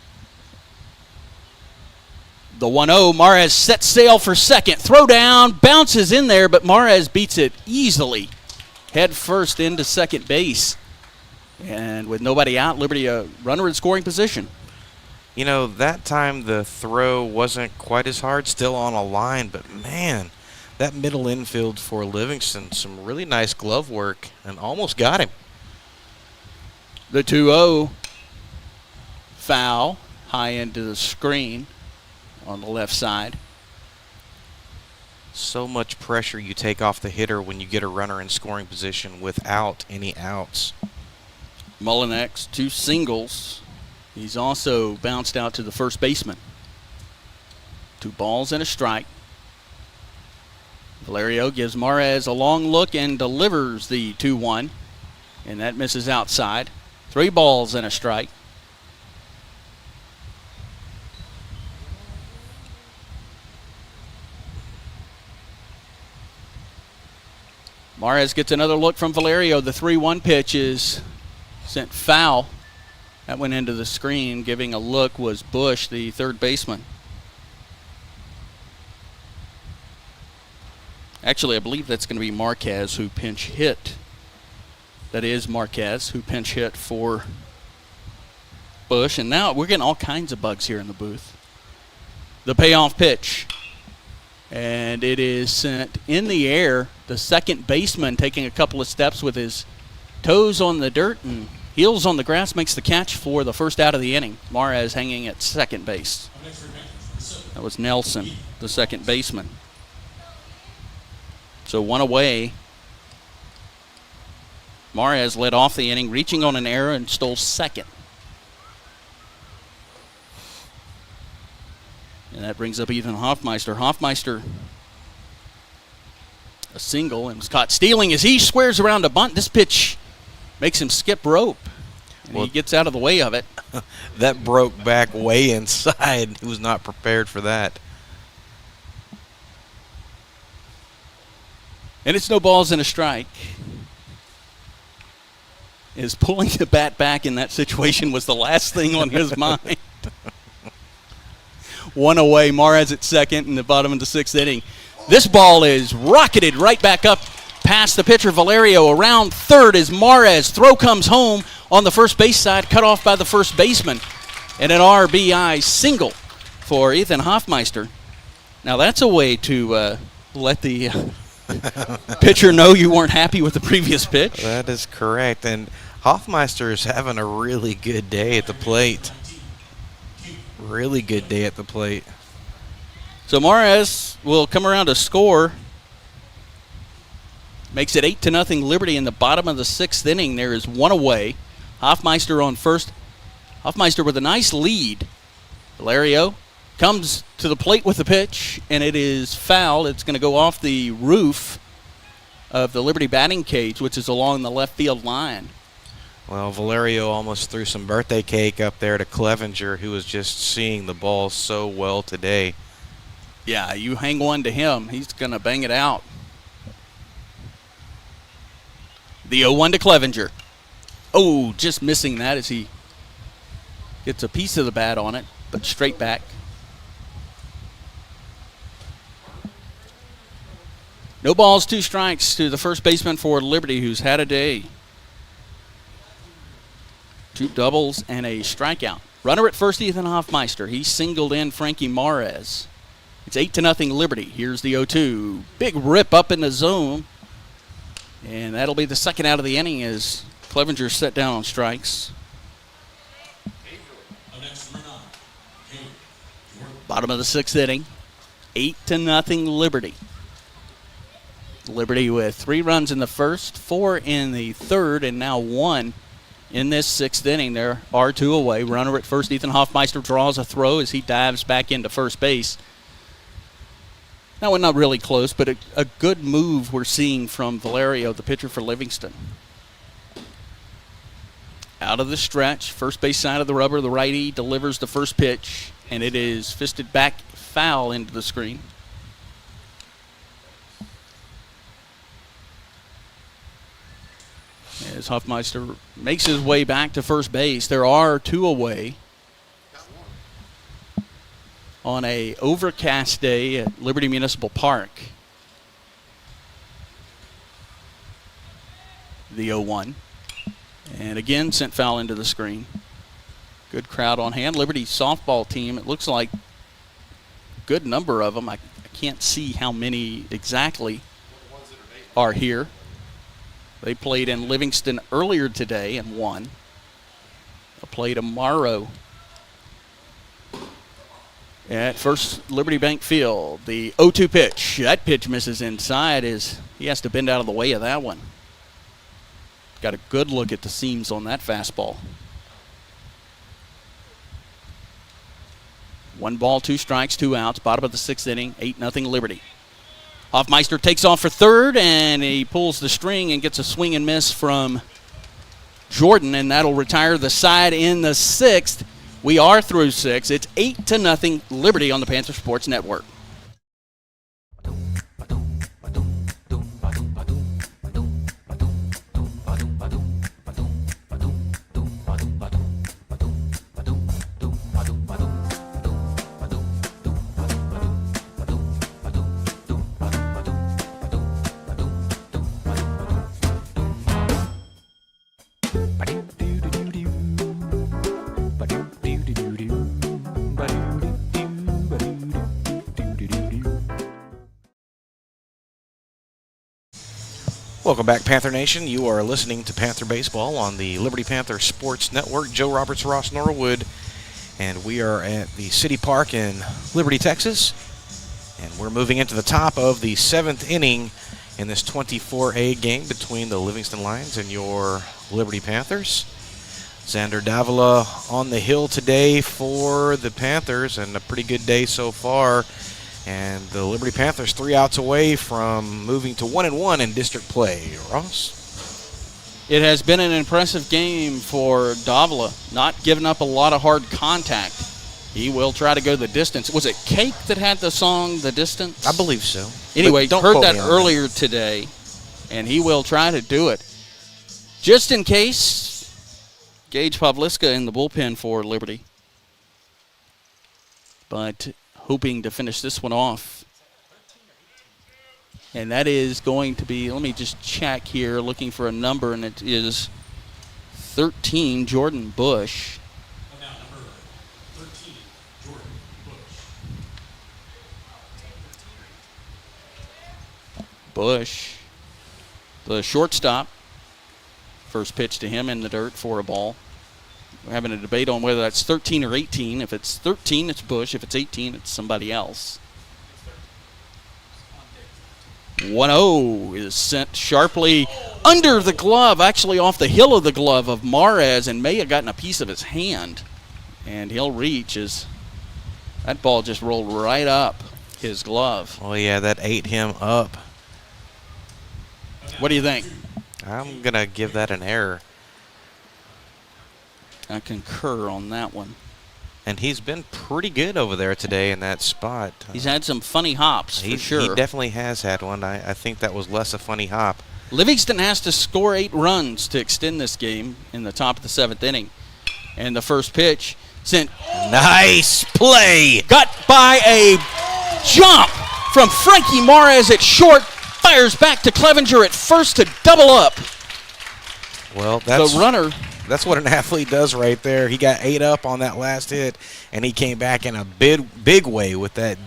The 1-0. Mares sets sail for second. Throw down. Bounces in there, but Mares beats it easily. Head first into second base. And with nobody out, Liberty a runner in scoring position. You know, that time the throw wasn't quite as hard, still on a line, but man, that middle infield for Livingston, some really nice glove work, and almost got him. The 2-0 foul high into the screen on the left side. So much pressure you take off the hitter when you get a runner in scoring position without any outs. Mullinex, 2 singles. He's also bounced out to the first baseman. 2 balls and a strike. Valerio gives Mares a long look and delivers the 2-1. And that misses outside. 3 balls and a strike. Mares gets another look from Valerio. The 3-1 pitch is sent foul. That went into the screen. Giving a look was Bush, the third baseman. Actually, I believe that's going to be Marquez who pinch hit. That is Marquez who pinch hit for Bush. And now we're getting all kinds of bugs here in the booth. The payoff pitch. And it is sent in the air. The second baseman taking a couple of steps with his toes on the dirt and heels on the grass makes the catch for the first out of the inning. Mares hanging at second base. That was Nelson, the second baseman. So 1 away. Mares led off the inning, reaching on an error and stole second. And that brings up Ethan Hoffmeister. Hoffmeister, a single, and was caught stealing as he squares around a bunt. This pitch makes him skip rope, and he gets out of the way of it. That broke back way inside. He was not prepared for that. And it's no balls and a strike. is pulling the bat back in that situation was the last thing on his mind. One away, Mares at second in the bottom of the sixth inning. This ball is rocketed right back up past the pitcher, Valerio. Around third is Mares. Throw comes home on the first base side, cut off by the first baseman. And an RBI single for Ethan Hoffmeister. Now that's a way to let the pitcher know you weren't happy with the previous pitch. That is correct. And Hoffmeister is having a really good day at the plate. Really good day at the plate. So Mares will come around to score. Makes it 8-0 Liberty in the bottom of the sixth inning. There is one away. Hoffmeister on first. Hoffmeister with a nice lead. Valerio comes to the plate with the pitch, and it is foul. It's going to go off the roof of the Liberty batting cage, which is along the left field line. Well, Valerio almost threw some birthday cake up there to Clevenger, who was just seeing the ball so well today. Yeah, you hang one to him. He's going to bang it out. The 0-1 to Clevenger. Oh, just missing that as he gets a piece of the bat on it, but straight back. No balls, 2 strikes to the first baseman for Liberty, who's had a day. 2 doubles and a strikeout. Runner at first, Ethan Hoffmeister. He singled in Frankie Mares. It's 8-0 Liberty. Here's the 0-2. Big rip up in the zone. And that'll be the second out of the inning as Clevenger set down on strikes. Bottom of the sixth inning. 8-0 Liberty. Liberty with 3 runs in the first, 4 in the third, and now 1 in this sixth inning. There are 2 away. Runner at first, Ethan Hoffmeister draws a throw as he dives back into first base. That one not really close, but a good move we're seeing from Valerio, the pitcher for Livingston. Out of the stretch, first base side of the rubber, the righty delivers the first pitch, and it is fisted back foul into the screen. As Hoffmeister makes his way back to first base, there are 2 away. On a overcast day at Liberty Municipal Park. The 0-1. And again, sent foul into the screen. Good crowd on hand. Liberty softball team, it looks like a good number of them. I can't see how many exactly are here. They played in Livingston earlier today and won. They'll play tomorrow at First Liberty Bank Field. The 0-2 pitch. That pitch misses inside as he has to bend out of the way of that one. Got a good look at the seams on that fastball. 1 ball, 2 strikes, 2 outs. Bottom of the sixth inning, 8-0 Liberty. Hoffmeister takes off for third, and he pulls the string and gets a swing and miss from Jordan, and that'll retire the side in the sixth. We are through 6. It's 8-0 Liberty on the Panther Sports Network. Welcome back, Panther Nation. You are listening to Panther Baseball on the Liberty Panther Sports Network. Joe Roberts, Ross Norwood, and we are at the City Park in Liberty, Texas. And we're moving into the top of the 7th inning in this 24A game between the Livingston Lions and your Liberty Panthers. Xander Davila on the hill today for the Panthers, and a pretty good day so far. And the Liberty Panthers 3 outs away from moving to 1-1 in district play. Ross? It has been an impressive game for Davila, not giving up a lot of hard contact. He will try to go the distance. Was it Cake that had the song The Distance? I believe so. Anyway, But don't heard quote that me on earlier today, and he will try to do it. Just in case, Gage Pavliska in the bullpen for Liberty. But hoping to finish this one off. And that is going to be, let me just check here, looking for a number, and it is 13, Jordan Bush. And now number 13, Jordan Bush. Bush, the shortstop. First pitch to him in the dirt for a ball. We're having a debate on whether that's 13 or 18. If it's 13, it's Bush. If it's 18, it's somebody else. 1-0 is sent sharply under the glove, actually off the heel of the glove of Mares, and may have gotten a piece of his hand. And he'll reach as that ball just rolled right up his glove. Oh, yeah, that ate him up. What do you think? I'm going to give that an error. I concur on that one. And he's been pretty good over there today in that spot. He's had some funny hops, for sure. He definitely has had one. I think that was less a funny hop. Livingston has to score 8 runs to extend this game in the top of the 7th inning. And the first pitch sent. Nice play. Got by a jump from Frankie Mares at short. Fires back to Clevenger at first to double up. Well, that's the runner. That's what an athlete does right there. He got 8 up on that last hit, and he came back in a big way with that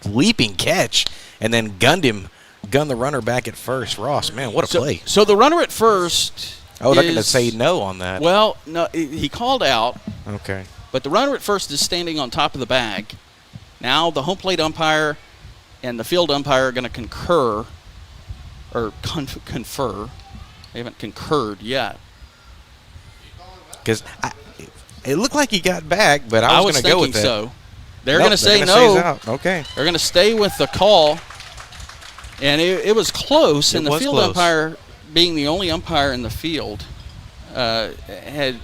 leaping catch, and then gunned the runner back at first. Ross, man, what a play. So the runner at first. I was not going to say no on that. Well, no, he called out. Okay. But the runner at first is standing on top of the bag. Now the home plate umpire and the field umpire are going to confer. They haven't concurred yet. Because it looked like he got back, but I was going to go with that. So. They're going to say no. Say he's out. Okay. They're going to stay with the call. And it was close, and the field umpire, being the only umpire in the field, had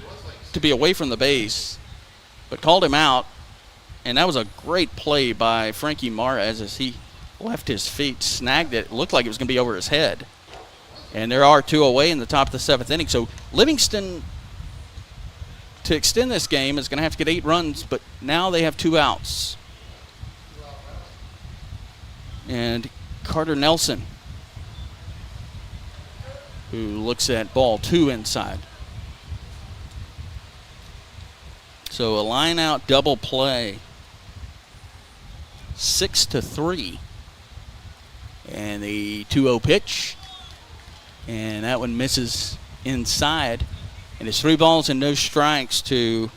to be away from the base, but called him out. And that was a great play by Frankie Mares as he left his feet, snagged it. It looked like it was going to be over his head. And there are 2 away in the top of the 7th inning. So Livingston, to extend this game, is going to have to get 8 runs, but now they have 2 outs. And Carter Nelson, who looks at ball 2 inside. So a line-out double play, 6-3. And the 2-0 pitch, and that one misses inside. And it's 3 balls and no strikes to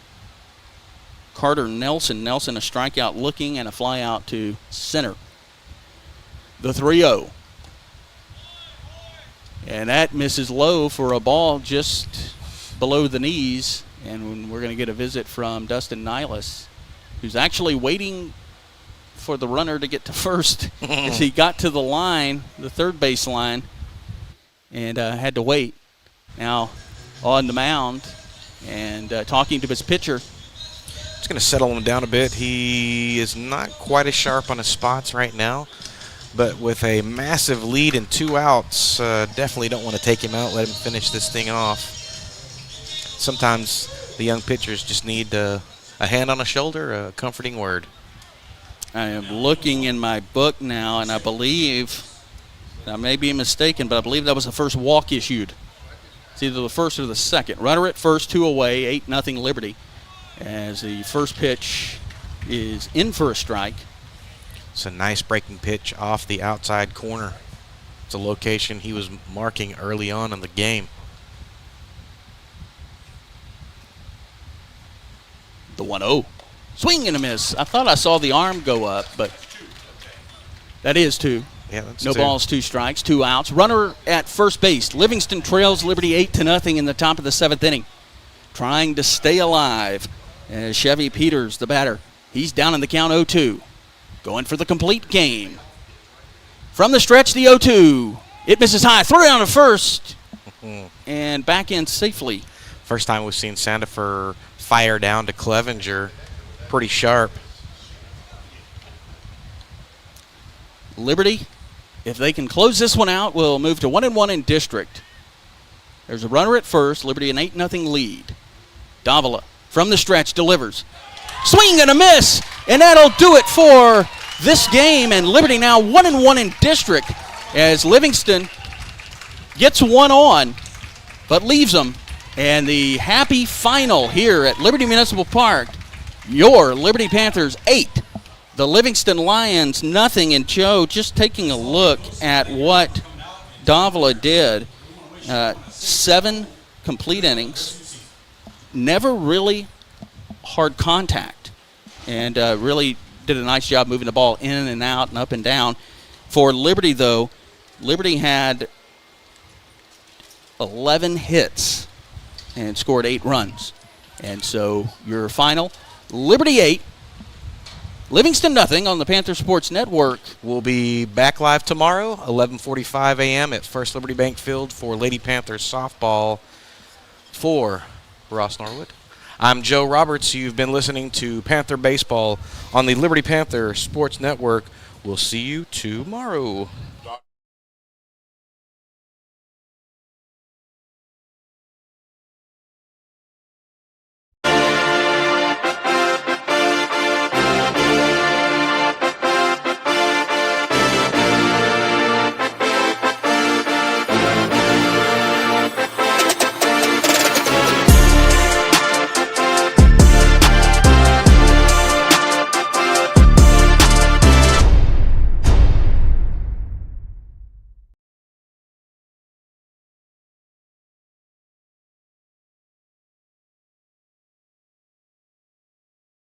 Carter Nelson. Nelson a strikeout looking and a fly out to center. The 3-0. And that misses low for a ball just below the knees. And we're going to get a visit from Dustin Niles, who's actually waiting for the runner to get to first as he got to the line, the third base line, and had to wait. Now on the mound and talking to his pitcher. It's going to settle him down a bit. He is not quite as sharp on his spots right now, but with a massive lead and 2 outs, definitely don't want to take him out, let him finish this thing off. Sometimes the young pitchers just need a hand on a shoulder, a comforting word. I am looking in my book now, and I believe, I may be mistaken, but I believe that was the first walk issued. It's either the first or the second. Runner at first, 2 away, 8-0 Liberty. As the first pitch is in for a strike. It's a nice breaking pitch off the outside corner. It's a location he was marking early on in the game. The 1-0. Swing and a miss. I thought I saw the arm go up, but that is 2. Yeah, that's no 2. balls, 2 strikes, 2 outs. Runner at first base. Livingston trails Liberty 8-0 in the top of the 7th inning. Trying to stay alive. As Chevy Peters, the batter, he's down in the count 0-2. Going for the complete game. From the stretch, the 0-2. It misses high. Throw down to first. And back in safely. First time we've seen Sandifer fire down to Clevenger. Pretty sharp. Liberty, if they can close this one out, will move to 1-1 in district. There's a runner at first. Liberty an 8-0 lead. Davila from the stretch delivers. Swing and a miss, and that'll do it for this game. And Liberty now 1-1 in district as Livingston gets one on, but leaves them. And the happy final here at Liberty Municipal Park, your Liberty Panthers 8, the Livingston Lions nothing. And Joe, just taking a look at what Davila did, 7 complete innings, never really hard contact, and really did a nice job moving the ball in and out and up and down. For Liberty, though, Liberty had 11 hits and scored 8 runs. And so your final, Liberty 8, Livingston nothing on the Panther Sports Network. We'll be back live tomorrow, 11:45 a.m. at First Liberty Bank Field for Lady Panthers softball for Ross Norwood. I'm Joe Roberts. You've been listening to Panther Baseball on the Liberty Panther Sports Network. We'll see you tomorrow.